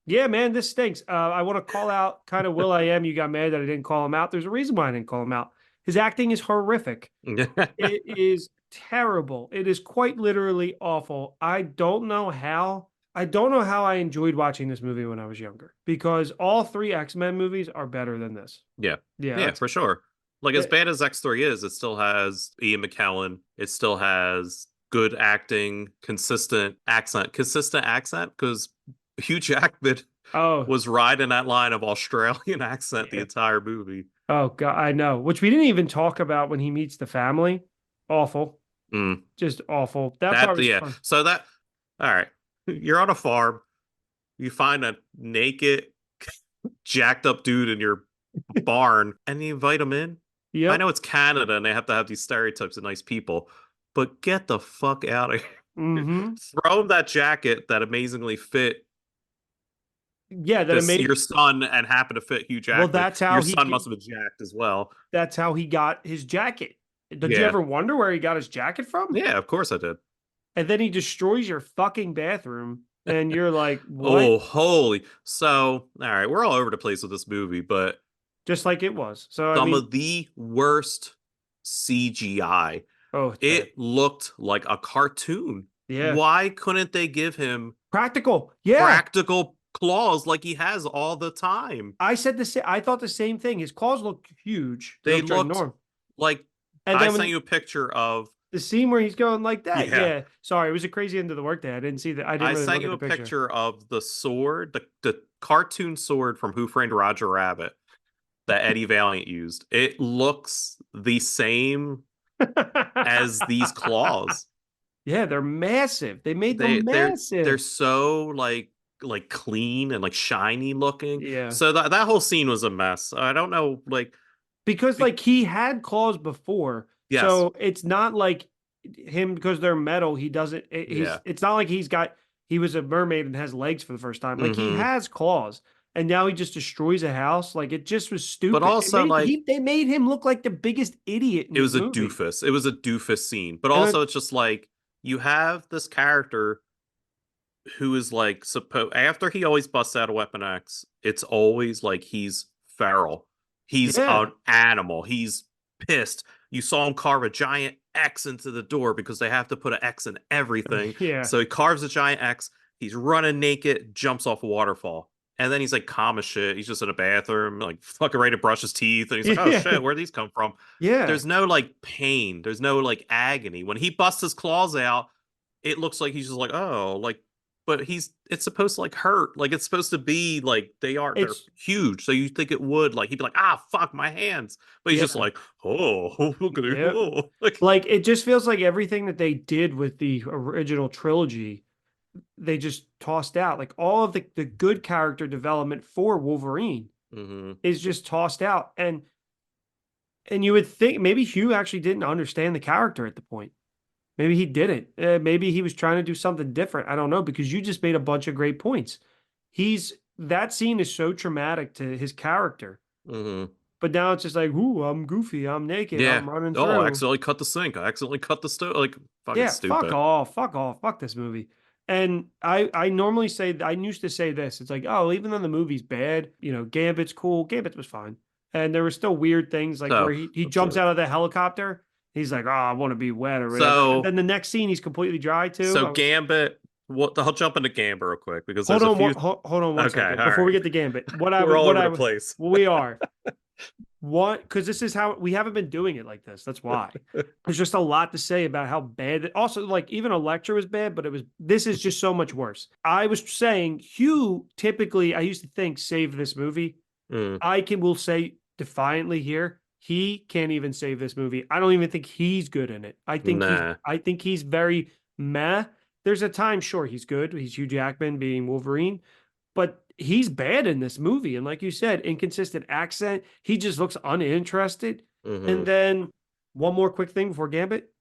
yeah, man, this stinks. I want to call out kind of Will I Am. You got mad that I didn't call him out. There's a reason why I didn't call him out. His acting is horrific. It is terrible. It is quite literally awful. I don't know how I enjoyed watching this movie when I was younger because all three X-Men movies are better than this. Yeah. Yeah, Yeah, that's for sure. Like as it, bad as X3 is, it still has Ian McKellen. It still has good acting, consistent accent because Hugh Jackman oh, was riding that line of Australian accent the yeah. entire movie. Oh God, I know. Which we didn't even talk about when he meets the family. Awful. Mm. Just awful. That part was Yeah. fun. So that all right. You're on a farm. You find a naked, jacked up dude in your barn, and you invite him in. I Yep. know it's Canada and they have to have these stereotypes of nice people, but get the fuck out of here. Mm-hmm. Throw him that jacket that amazingly fit Yeah, that this made your son and happened to fit Hugh well, Jackman. Your son must have been jacked as well. that's how he got his jacket. Did you Yeah. ever wonder where he got his jacket from? Yeah, of course I did. And then he destroys your fucking bathroom, and you're like, what? Oh, holy. So, all right, we're all over the place with this movie, but Just like it was. So I some mean, of the worst CGI. oh, it's bad. It looked like a cartoon. Yeah. Why couldn't they give him Practical. Yeah. practical claws like he has all the time? I said the same. I thought the same thing. His claws looked huge. They They looked looked ginormous. like And I then sent when you a picture of, the scene where he's going like that, yeah. yeah. Sorry, it was a crazy end of the workday. I didn't see that. I didn't I really sent look at you the a picture. picture of the sword, the cartoon sword from Who Framed Roger Rabbit that Eddie Valiant used. It looks the same as these claws. Yeah, they're massive. They made They them they're massive. so like clean and like shiny looking. Yeah. So that whole scene was a mess. I don't know, like Because be, like he had claws before. yes, So it's not like him because they're metal, he doesn't he's yeah. it's not like he was a mermaid and has legs for the first time. Like he Hmm. has claws. And now he just destroys a house. Like it just was But stupid. also like They made him look like the biggest idiot in it this was a movie. doofus. It was a doofus scene. But And then also it's just like you have this character who is like supposed after he always busts out a Weapon X, it's always like he's feral. He's yeah. an animal. He's pissed. You saw him carve a giant X into the door because they have to put an X in everything. Yeah. So he carves a giant X. He's running naked, jumps off a waterfall. And then he's like calm as shit. He's just in a bathroom, like fucking ready to brush his teeth. And he's like, oh Yeah. shit, where'd these come from? Yeah. There's no like pain. There's no like agony. When he busts his claws out, it looks like he's just like, oh, like, but it's supposed to like hurt. Like it's supposed to be like they're It's huge. So you think it would like he'd be like, ah, fuck my hands. But he's just yeah. like, oh, look at it. Yeah. Oh. Like, Like it just feels like everything that they did with the original trilogy, they just tossed out. Like all of the good character development for Wolverine mhm. is just tossed out. And you would think maybe Hugh actually didn't understand the character at the point. Maybe he didn't. Maybe he was trying to do something different. I don't know because you just made a bunch of great points. He's that scene is so traumatic to his character. Mhm. But now it's just like, ooh, I'm goofy, I'm naked, Yeah. I'm running Oh, I through. accidentally cut the sink. I accidentally cut the stove. Like fucking Yeah, stupid. fuck off, fuck this movie. And I normally say I used to say this. It's like, oh, even though the movie's bad, Gambit's cool. Gambit was fine, and there were still weird things like where So he jumps out of the helicopter. He's like, oh, I want to be wet or whatever. And so then the next scene, he's completely dry too. so I was Gambit. What? I'll jump into Gambit real quick because hold there's a on, few. hold on one Okay, second all before we right. get to Gambit. We're all over the place. Well, we are. What? Because this is how we haven't been doing it like this. That's why. There's just a lot to say about how bad. Also, like even Electra was bad, but this is just so much worse. I was saying Hugh typically, I used to think save this movie. Mm. Will say defiantly here. He can't even save this movie. I don't even think he's good in it. Nah. I think he's very meh. There's a time, sure, he's good. He's Hugh Jackman being Wolverine, but he's bad in this movie. And like you said, inconsistent accent. He just looks uninterested. Hmm. And then one more quick thing before Gambit.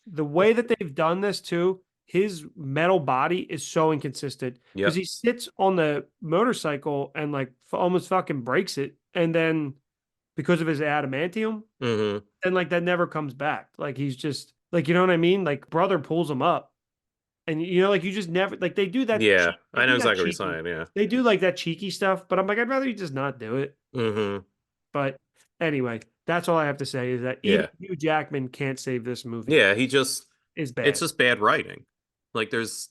The way that they've done this too, his metal body is so inconsistent because Yep. he sits on the motorcycle and like almost fucking breaks it. And then because of his adamantium, Hmm. and like that never comes back. Like he's just like, you know what I mean? Like brother pulls him up. And you know, like you just never like Yeah, they I know do that exactly what you're cheeky. saying. Yeah. They do like that cheeky stuff, but I'm like, I'd rather you just not do it. Hmm. But anyway, that's all I have to say is that even Yeah. Hugh Jackman can't save this movie. Yeah. He just Is it's bad. just bad writing. Like there's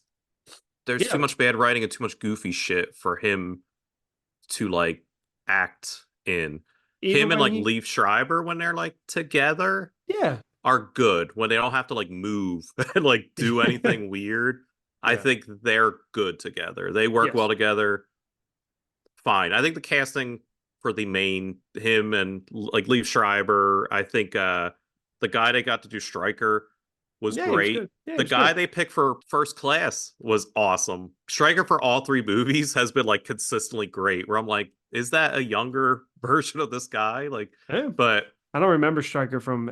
too Yeah. much bad writing and too much goofy shit for him to like act in. Even Him and when like he Leaf Schreiber when they're like together yeah. are good when they don't have to like move and like do anything weird. I Yeah. think they're good together. They work well Yes. together. Fine. I think the casting for the main him and like Leaf Schreiber, I think the guy they got to do Stryker was Yeah, he was great. good. Yeah, he The was guy good. they picked for First Class was awesome. Stryker for all three movies has been like consistently great. Where I'm like, is that a younger version of this guy? Like, Yeah. but I don't remember Stryker from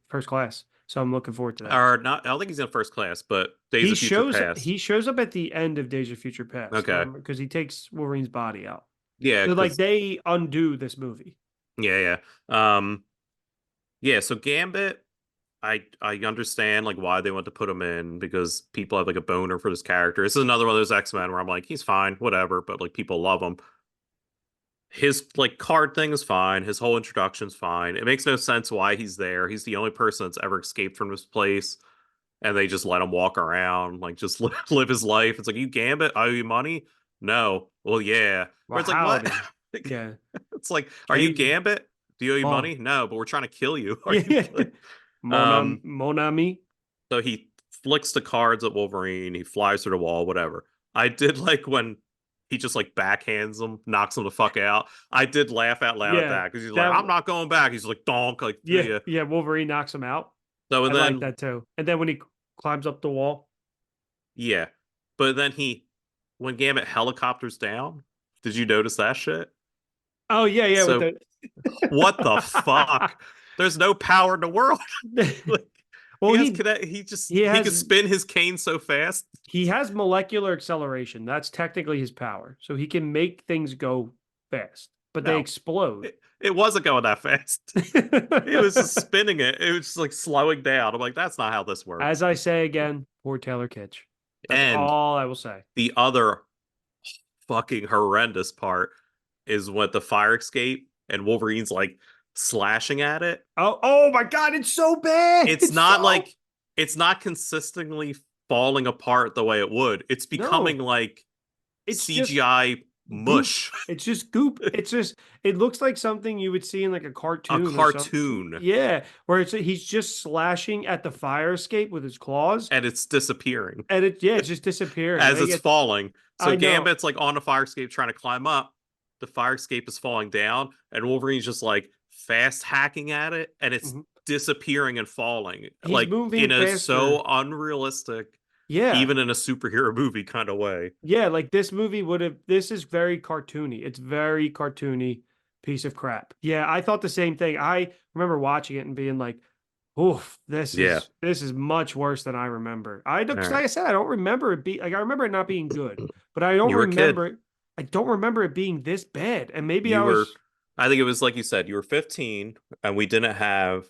First Class, so I'm looking forward to that. or not. I don't think he's in First Class, but Days of Future Past. He shows up at the end of Days of Future Past, Okay, remember? Because he takes Wolverine's body out. yeah, So like because they undo this movie. yeah. Yeah. So Gambit. I understand like why they want to put him in because people have like a boner for this character. This is another one of those X-Men where I'm like, he's fine, whatever, but like people love him. His like card thing is fine. His whole introduction's fine. It makes no sense why he's there. He's the only person that's ever escaped from this place, and they just let him walk around, like just live his life. It's like you Gambit, I owe you money. No, well, yeah. Where Well, it's like, what? howdy. Yeah. It's like, are you Hey, Gambit? Do you owe you Mom. money? No, but we're trying to kill you. Are you Yeah. like, Mon, um? mon ami. So he flicks the cards at Wolverine. He flies through the wall, whatever. I did like when he just like backhands him, knocks him the fuck out. I did laugh out loud at Yeah. that because he's like, That I'm not going back. He's like, donk, like, yeah, yeah. yeah, Wolverine knocks him out. So, I and like then, that too. And then when he climbs up the wall. yeah. But then when Gambit helicopters down, did you notice that shit? Oh yeah, yeah, with So, the what the fuck? There's no power in the world. Like, well, he could spin his cane so fast. he has molecular acceleration. That's technically his power. So he can make things go fast, but they No, explode. it wasn't going that fast. He was just spinning it. It was just like slowing down. I'm like, that's not how this As works. I say again, poor Taylor Kitsch. That's And all I will say. the other fucking horrendous part is when the fire escape and Wolverine's like slashing at it. Oh, oh my God, it's so bad. It's It's not so like it's not consistently falling apart the way it would. It's becoming no. like It's just CGI goop. mush. It's just goop. It's just it looks like something you would see in like a A cartoon or something. cartoon Yeah, where he's just slashing at the fire escape with his claws, and it's disappearing and it's just disappearing. as Like it's falling. So I know. Gambit's like on the fire escape trying to climb up. The fire escape is falling down, and Wolverine's just like fast hacking at it, and it's Mhm. disappearing and falling He's like moving in a faster. so unrealistic, Yeah. even in a superhero movie kind of way. Yeah, like this movie would have this is very cartoony. It's very cartoony piece of crap. Yeah, I thought the same thing. I remember watching it and being like, "Oof, Yeah. this is much worse than I remember." I don't, All 'cause right. like I said, I don't remember it be like I remember it not being good, but You were a kid. I don't remember it being this bad. And maybe I You were was I think it was like you said, you were 15 and we didn't have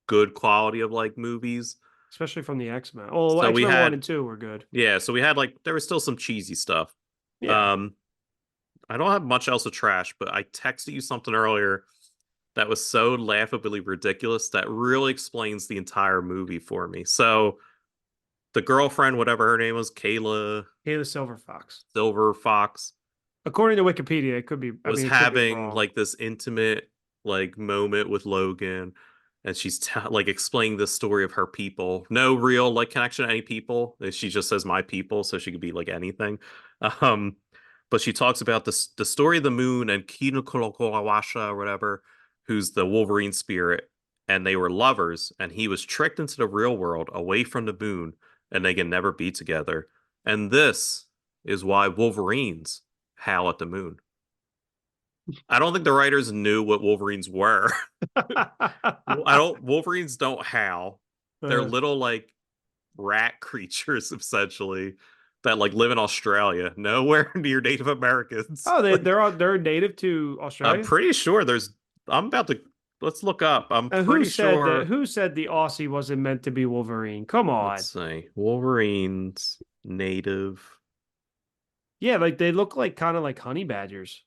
good quality of like movies. especially from the X-Men. Oh, So we X-Men 1 had and 2 were good. yeah, so we had like there was still some cheesy stuff. Yeah. Um I don't have much else to trash, but I texted you something earlier that was so laughably ridiculous that really explains the entire movie for me. So the girlfriend, whatever her name was, Kayla Hey, Silver Fox. Silver Fox, According to Wikipedia, it could be I was mean, it could be having wrong. like this intimate like moment with Logan, and she's like explaining the story of her people. No real like connection to any people. She just says my people, so she could be like anything. Um, but she talks about the story of the moon and Kinokolawasha or whatever. who's the Wolverine spirit, and they were lovers, and he was tricked into the real world away from the moon, and they can never be together. And this is why Wolverines howl at the moon. I don't think the writers knew what Wolverines were. I don't Wolverines don't howl. They're Uh, little like rat creatures essentially that like live in Australia, nowhere near Native Americans. oh, Like they're native to I'm Australia. pretty sure there's I'm about to let's look up. I'm Who pretty said that? sure Who said the Aussie wasn't meant to be Wolverine? Come let's on. see. Wolverines native. Yeah, like they look like kind of like honey badgers.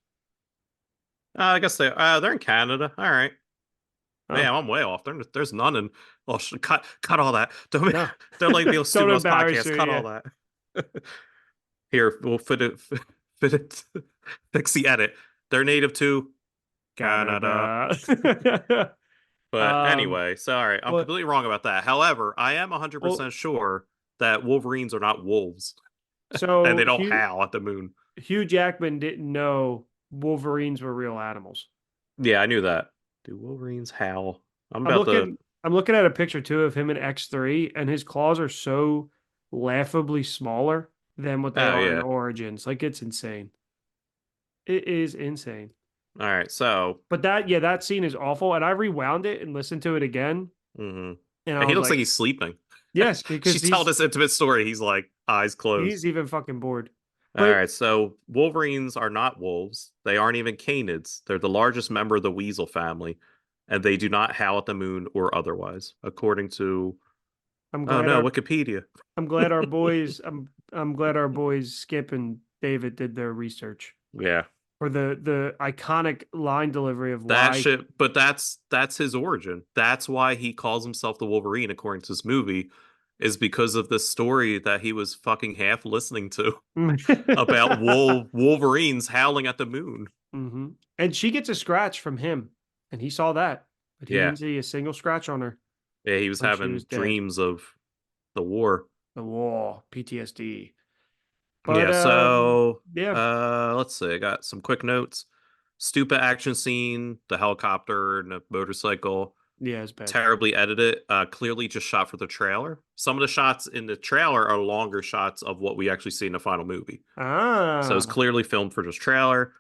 I guess they're in Canada. All right. Oh Man, I'm way off. There's none in oh cut all that. Don't no, don't like be don't stupid on this embarrass podcast. her. Cut Yeah, all that. Here, we'll fit it fix the edit. They're native to Canada. Canada. But anyway, sorry, I'm Well, completely wrong about that. However, I am well, 100% sure that Wolverines are not wolves and so they don't howl at the moon. Hugh Jackman didn't know Wolverines were real animals. Yeah, I knew that. Do Wolverines howl? I'm I'm about to. looking I'm looking at a picture too of him in X3, and his claws are so laughably smaller than what they Oh, are in yeah. Origins. Like it's insane. It is insane. All right. So, But that scene is awful. And I rewound it and listened to it again. mhm. And I And he was looks like like, he's sleeping. yes, because She's telling this intimate story. He's like, eyes closed. he's even fucking bored. All But right, so Wolverines are not wolves. They aren't even canids. They're the largest member of the weasel family, and they do not howl at the moon or otherwise, according to, I'm oh glad no, our Wikipedia. I'm glad our boys I'm glad our boys Skip and David did their research. Yeah, Or the iconic line delivery of that why. shit. But that's his origin. That's why he calls himself the Wolverine, according to this movie, is because of the story that he was fucking half listening to about Wolverines howling at the moon. hmm And she gets a scratch from him, and he saw that, but he Yeah, didn't see a single scratch on her yeah, he was when she was having dead. dreams of the war. The war, PTSD. But Yeah, so yeah, let's see. I got some quick notes. Stupid action scene, the helicopter and the motorcycle, yeah, it's bad. terribly edited, clearly just shot for the trailer. Some of the shots in the trailer are longer shots of what we actually see in the final movie. So it's Ah, clearly filmed for this trailer.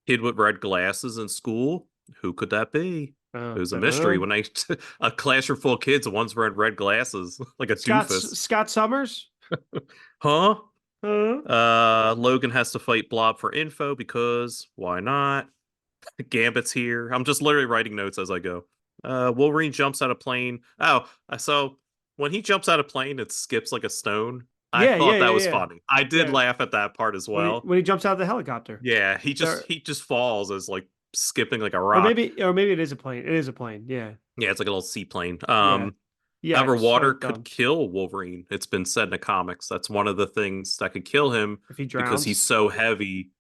Kid with red glasses in school. Who could that be? It was a mystery dunno. when I a classroom full of kids, and one's wearing red glasses, like a doofus. Scott Summers. Huh? Huh? Logan has to fight Blob for info because why not? Gambit's here. I'm just literally writing notes as I go. Wolverine jumps out of plane. Oh, so when he jumps out of plane, it skips like a stone. I Yeah, yeah, thought that yeah, was yeah, funny. I did yeah. laugh at that part as well. When he jumps out of the helicopter, Yeah, he just there, he just falls as like skipping like a or rock. maybe it is a plane. It is a plane. Yeah, Yeah, it's like a little seaplane. yeah, yeah. However, So water could dumb. kill Wolverine. It's been said in the comics. That's one of the things that could kill him If he because he's drowns. so heavy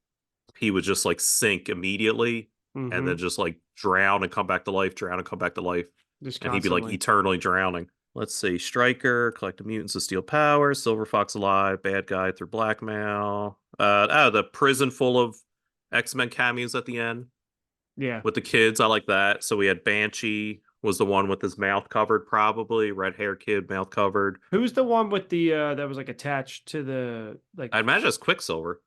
he would just like sink immediately and then Mm-hmm. just like drown and come back to life, drown and come back to life, Just and he'd be like constantly. eternally drowning. Let's see, Striker, collect the mutants to steal power, Silver Fox alive, bad guy through blackmail. The prison full of X-Men cameos at the end Yeah. with the kids. I like that. So we had Banshee was the one with his mouth covered, probably red hair kid, mouth covered. Who's the one with the that was like attached to the I like? imagine it's Quicksilver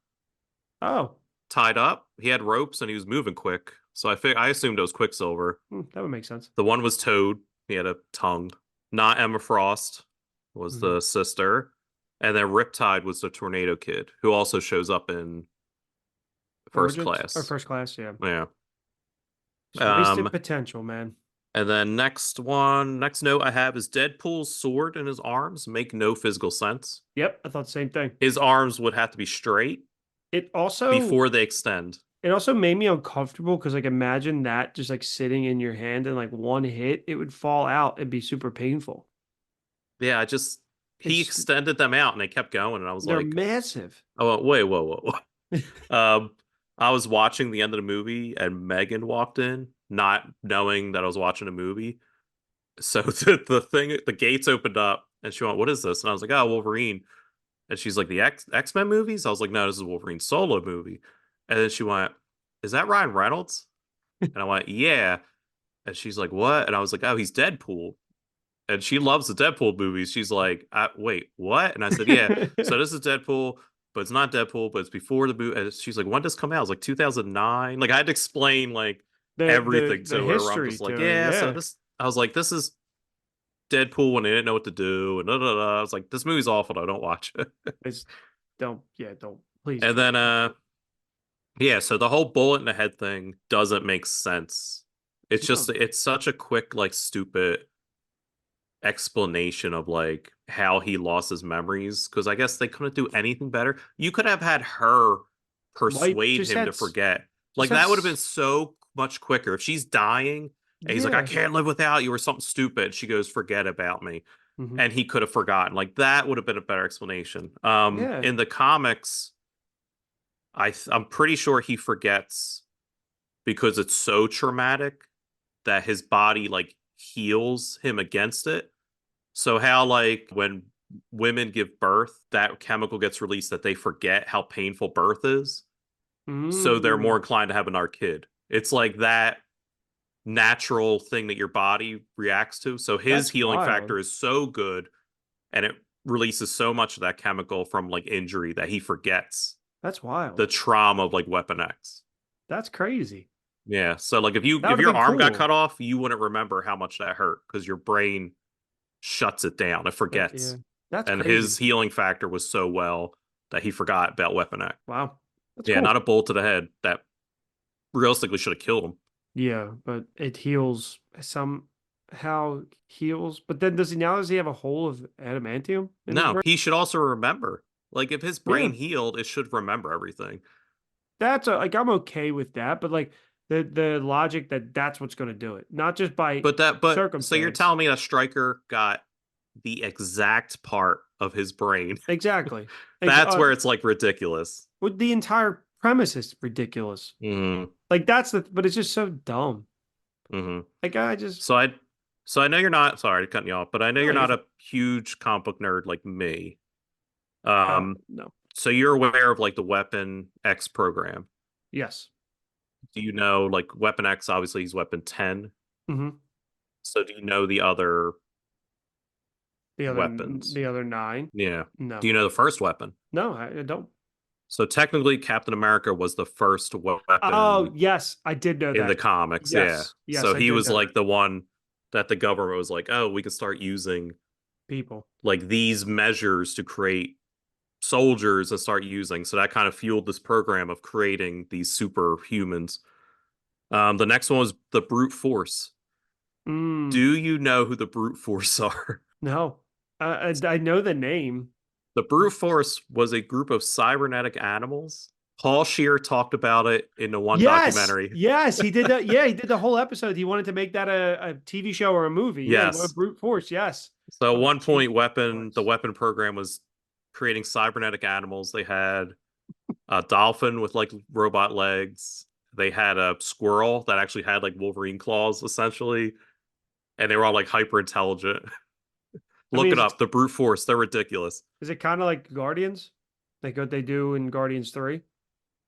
Oh, tied up. He had ropes and he was moving quick. So I assumed it was Quicksilver. that would make sense. The one was Toad. He had a tongue. Not Emma Frost was Hmm. the sister. And then Riptide was the Tornado Kid, who also shows up in First Origins or Class. first class? Yeah. Yeah. Just wasted Um, potential, man. and then next note I have is Deadpool's sword in his arms make no physical sense. Yep, I thought the same thing. His arms would have to be straight It also before they extend. it also made me uncomfortable because like imagine that just like sitting in your hand and like one hit, it would fall out and be super painful. Yeah, he It's extended them out and they kept going, and I was they're like, massive. oh wait, whoa. I was watching the end of the movie and Megan walked in, not knowing that I was watching a movie. So the gates opened up and she went, "What is this?" And I was like, "Oh, Wolverine." And she's like, "The X-Men movies?" I was like, "No, this is a Wolverine solo movie." And then she went, "Is that Ryan Reynolds?" And I went, "Yeah." And she's like, what? And I was like, oh, he's Deadpool. And she loves the Deadpool movies. She's like, wait, what? And I said, yeah. So this is Deadpool, but it's not Deadpool, but it's before the movie. And she's like, when does this come out? I was like 2009. Like I had to explain like everything The to her. I'm history just like, to it, yeah. So yeah. this, I was like, this is Deadpool when they didn't know what to do, and da, da, da. I was like, this movie's awful. Though. Don't watch it. It's don't, yeah, don't, please And don't. then, yeah. So the whole bullet in the head thing doesn't make sense. It's just, No. it's such a quick, like, stupid explanation of like how he lost his memories because I guess they couldn't do anything better. You could have had her Wipe persuade him to forget. just Like had that would have been so much quicker if she's dying and he's like, I yeah. can't live without you or something stupid. She goes, forget about me. Hmm. And he could have forgotten. Like that would have been a better explanation. Yeah. In the comics, I'm pretty sure he forgets because it's so traumatic that his body like heals him against it. So how like when women give birth, that chemical gets released that they forget how painful birth is. So they're more Mm, inclined to have another kid. It's like that natural thing that your body reacts to. So his that's healing wild. factor is so good and it releases so much of that chemical from like injury that he forgets That's the wild. trauma of like Weapon X. That's crazy. Yeah. So like That if would have your been arm got cool. cut off, you wouldn't remember how much that hurt because your brain shuts it down. It Yeah. forgets. That's And his crazy. healing factor was so well that he forgot about Weapon X. Wow. That's Yeah, cool. not a bullet to the head that realistically should have killed him. Yeah, but it heals somehow heals. But then does he have a hole of adamantium in his No, brain? he should also remember. Like if his Yeah. brain healed, it should remember everything. Like I'm okay with that, but like the logic that that's what's going to do it, not just by But so you're circumstance. telling me that Stryker got the exact part of his brain. Exactly. That's where it's like ridiculous. With the entire premise is ridiculous. Hmm. Like but it's just so dumb. Hmm. Like I just So I know you're not sorry to cut you off, but I know no, you're you're not fine. a huge comic book nerd like me. Um, No. so you're aware of like the Weapon X program. Yes. Do you know like Weapon X? Obviously, he's Weapon 10. Hmm. So do you know the other weapons? The other nine. Yeah. Do No. you know the first weapon? No, I don't. So technically, Captain America was the first Oh, weapon yes, I did know in the that. comics. Yeah. Yes. Yes, So I he did was know that. like the one that the government was like, oh, we can start using People. like these measures to create soldiers and start using. So that kind of fueled this program of creating these superhumans. The next one was the brute force. Mm, Do you know who the brute force are? no. I know the name. The brute force was a group of cybernetic animals. Paul Shear talked about it in the one Yes. documentary. Yes, he did that. Yeah, he did the whole episode. He wanted to make that a TV show or a movie. Yeah, he wanted Yes. brute force. Yes. So at Oh, one point, the Jesus. weapon program was creating cybernetic animals. They had a dolphin with like robot legs. They had a squirrel that actually had like Wolverine claws, essentially, and they were all like hyper intelligent. I mean, Look it up. The brute force. They're ridiculous. is it kind of like Guardians? Like what they do in Guardians 3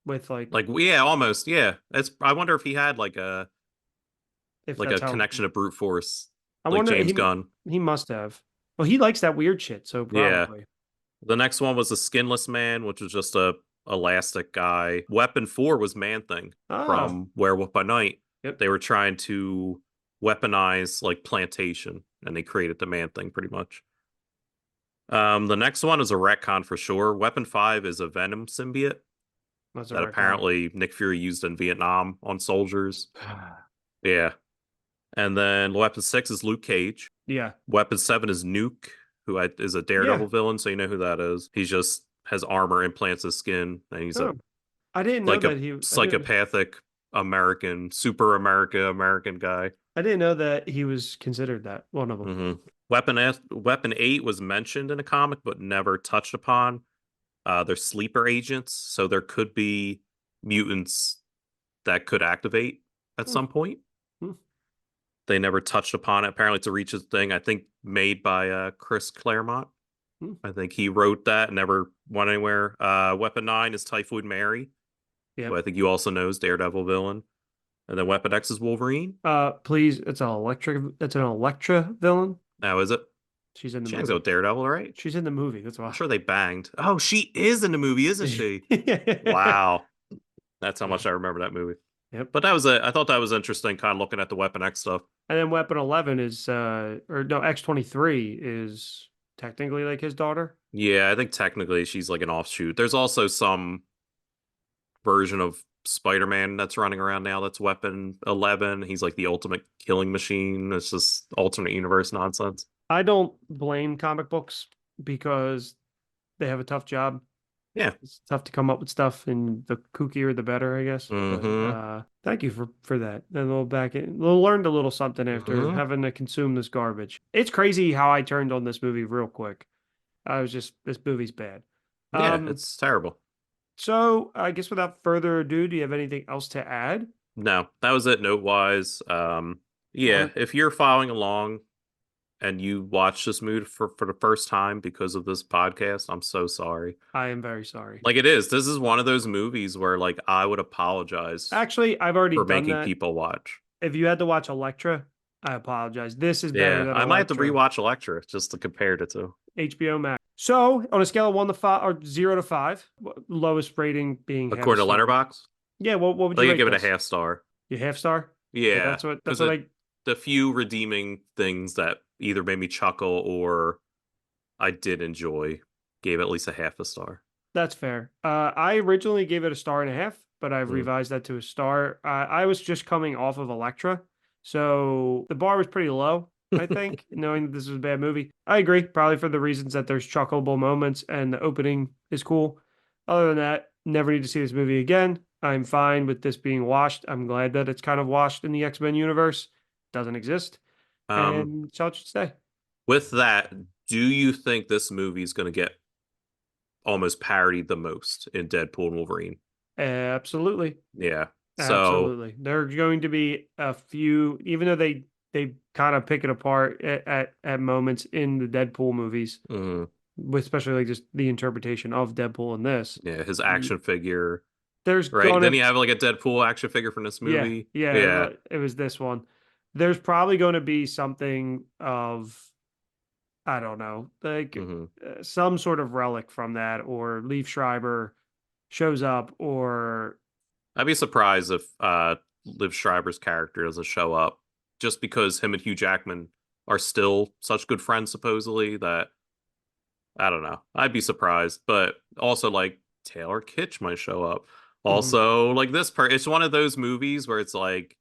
with like Like yeah, almost yeah. It's. I wonder if he had if like that's a how connection to brute force, I like wonder James Gunn. he must have. Well, he likes that weird shit, so Yeah. probably. The next one was the Skinless Man, which was just a elastic guy. Weapon 4 was Man Thing Ah, from Werewolf by Night. yep. They were trying to weaponize like plantation, and they created the Man Thing pretty much. The next one is a retcon for sure. Weapon 5 is a Venom symbiote That's a that retcon. apparently Nick Fury used in Vietnam on soldiers. Yeah. And then Weapon 6 is Luke Cage. Yeah. Weapon 7 is Nuke, is a Yeah. Daredevil villain, so you know who that is. He just has armor, implants his skin, and he's a Oh, I didn't know like a that I didn't psychopathic American guy. I didn't know that he was considered that one of them. Hmm. Weapon 8 was mentioned in a comic but never touched upon. They're sleeper agents, so there could be mutants that could activate at Hmm, some point. hmm, They never touched upon it. Apparently, it's a Reaches thing. I think made by Chris Claremont. hmm. I think he wrote that. Never went anywhere. Weapon 9 is Typhoid Mary, who Yep. I think you also know is Daredevil villain. And then Weapon X is Wolverine. Please, it's an Electra villain. Now is it? She's in the She hangs out movie. with Daredevil, right? She's in the movie. That's I'm why. sure they banged. Oh, she is in the movie, isn't she? Wow. That's how much I remember that movie. Yep. But that was it. I thought that was interesting, kind of looking at the Weapon X stuff. And then Weapon 11 is or no, X-23 is technically like his daughter. Yeah, I think technically she's like an offshoot. There's also some version of Spider-Man that's running around now that's Weapon 11. He's like the ultimate killing machine. It's just alternate universe nonsense. I don't blame comic books because they have a tough job. Yeah. It's tough to come up with stuff, and the kookier the better, I guess. But Mm-hmm. thank you for that. And we'll back it. We'll learned a little something after Mm-hmm. having to consume this garbage. It's crazy how I turned on this movie real quick. I was just this movie's bad. Yeah, Um, it's terrible. so I guess without further ado, do you have anything else to add? No, that was it note wise. Yeah, Um, if you're following along and you watch this movie for the first time because of this podcast, I'm so sorry. I am very sorry. Like it is. This is one of those movies where like I would apologize Actually, I've already for done making that. people watch. If you had to watch Electra, I apologize. This is better Yeah, than I might have to Electra. rewatch Electra just to compare the two. HBO Max. So on a scale of 1 to 5 or 0 to 5, lowest rating being half a According to star. Letterbox, Yeah, what would I you could rate give it a this? half star. You half star? Yeah, Yeah, that's what because I the few redeeming things that either made me chuckle or I did enjoy gave at least a half a star. that's fair. I originally gave it a star and a half, but I've Mm. revised that to a star. I was just coming off of Electra, so the bar was pretty low, I think, knowing that this was a bad movie. I agree, probably for the reasons that there's chuckleable moments and the opening is cool. Other than that, never need to see this movie again. I'm fine with this being washed. I'm glad that it's kind of washed in the X-Men universe. Doesn't exist. Um, And so it should stay. with that, do you think this movie is going to get almost parodied the most in Deadpool and Wolverine? Absolutely. Yeah. So, Absolutely. There are going to be a few, even though they kind of pick it apart at moments in the Deadpool movies, mm, with especially like just the interpretation of Deadpool in this. yeah, his y- action figure, There's right? gonna Then you have like a Deadpool action figure from this yeah, movie. yeah, Yeah. it was this one. There's probably going to be something of I don't know, like Hmm. some sort of relic from that, or Leaf Schreiber shows up, or I'd be surprised if Liv Schreiber's character doesn't show up just because him and Hugh Jackman are still such good friends, supposedly, that I don't know. I'd be surprised, but also like Taylor Kitsch might show up. Mhm. Also, like it's one of those movies where it's like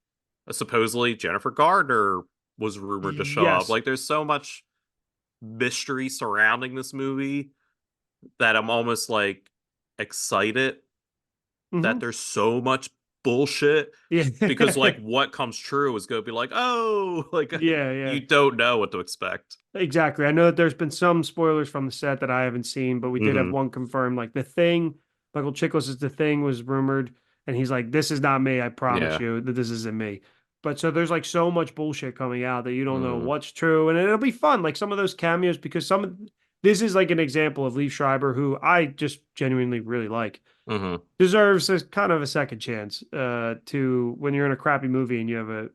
supposedly Jennifer Gardner was rumored to show up. Yes. Like there's so much mystery surrounding this movie that I'm almost like excited that Hmm. there's so much bullshit Yeah. because like what comes true is going to be like, oh, like Yeah, yeah. you don't know what to expect. Exactly. I know that there's been some spoilers from the set that I haven't seen, but we did have Hmm. one confirmed. Like The Thing, Michael Chiklis' The Thing was rumored, and he's like, "This is not me. I promise Yeah. you that this isn't me." But so there's like so much bullshit coming out that you don't know Hmm. what's true, and it'll be fun. Like some of those cameos, because this is like an example of Leaf Schreiber, who I just genuinely really like, Hmm. deserves a kind of a second chance. To when you're in a crappy movie and you have a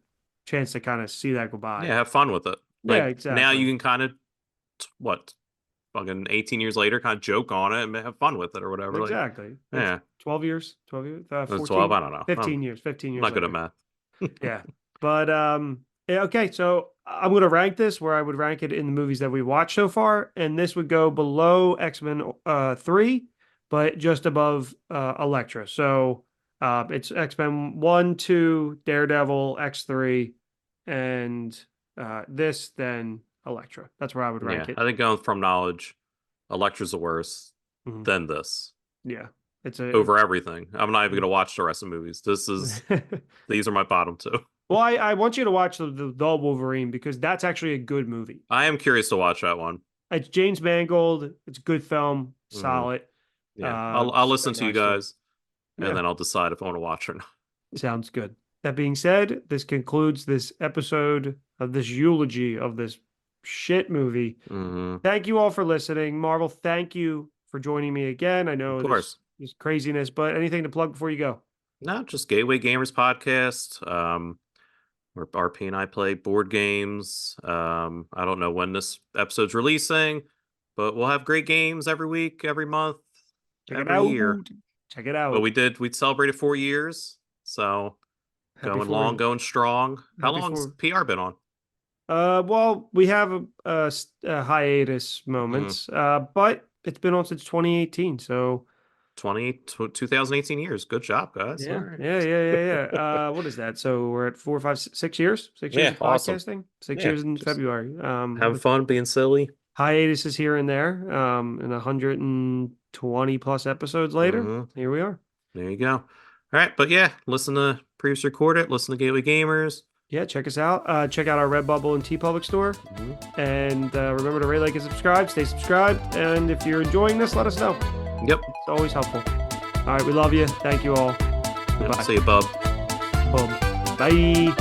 chance to kind of see that go by. Yeah, have fun with it. Yeah, Like now you exactly. can kind of what fucking 18 years later kind of joke on it and have fun with it or whatever. Like, Exactly. It's yeah, 12 years, 12 years, it was 12. 14, I don't know. 15 years, 15 I'm years not good at later. math. Yeah. But yeah, okay, so I'm going to rank this where I would rank it in the movies that we watched so far, and this would go below X-Men 3, but just above Elektra. So it's X-Men 1, 2, Daredevil, X3, and this then Elektra. That's where I would rank Yeah, it. I think going from knowledge, Electra's the worst, Mhm. then this Yeah. It's a over everything. I'm not even gonna watch the rest of the movies. These are my bottom two. Well, I want you to watch the Wolverine because that's actually a good movie. I am curious to watch that one. It's James Mangold. It's a good film, Hmm. solid. Yeah, I'll Just listen very to you nice too. guys and Yeah, then I'll decide if I want to watch or not. sounds good. That being said, this concludes this episode of this eulogy of this shit movie. Hmm. Thank you all for listening. Marvel, thank you for joining me again. I Of know course. this craziness, but anything to plug before you go? No, just Gateway Gamers podcast. Where RP and I play board games. I don't know when this episode's releasing, but we'll have great games every week, every month, Check it every out. year. Check it But out. we celebrated 4 years, so Happy going for long, going strong. How happy long's for. PR been on? Well, we have a hiatus Mm, moments, but it's been on since 2018. So 2018 years. Good job, guys. All yeah, right. What is that? So we're at 4, 5, 6 years. 6 years Yeah, of awesome. podcasting. Six Yeah, years in just February. having With fun, being silly. hiatuses here and there. And 120 plus episodes later, Hmm. here we are. There you go. All right, but yeah, listen to previous record it. Listen to Gateway Gamers. Yeah, check us out. Check out our Redbubble and TeePublic store. Mhm. And remember to rate, like, and subscribe. Stay subscribed. And if you're enjoying this, let us know. Yep. It's always helpful. All right, we love you. Thank you all. Yep. Goodbye. See you, bub. Boom. Bye.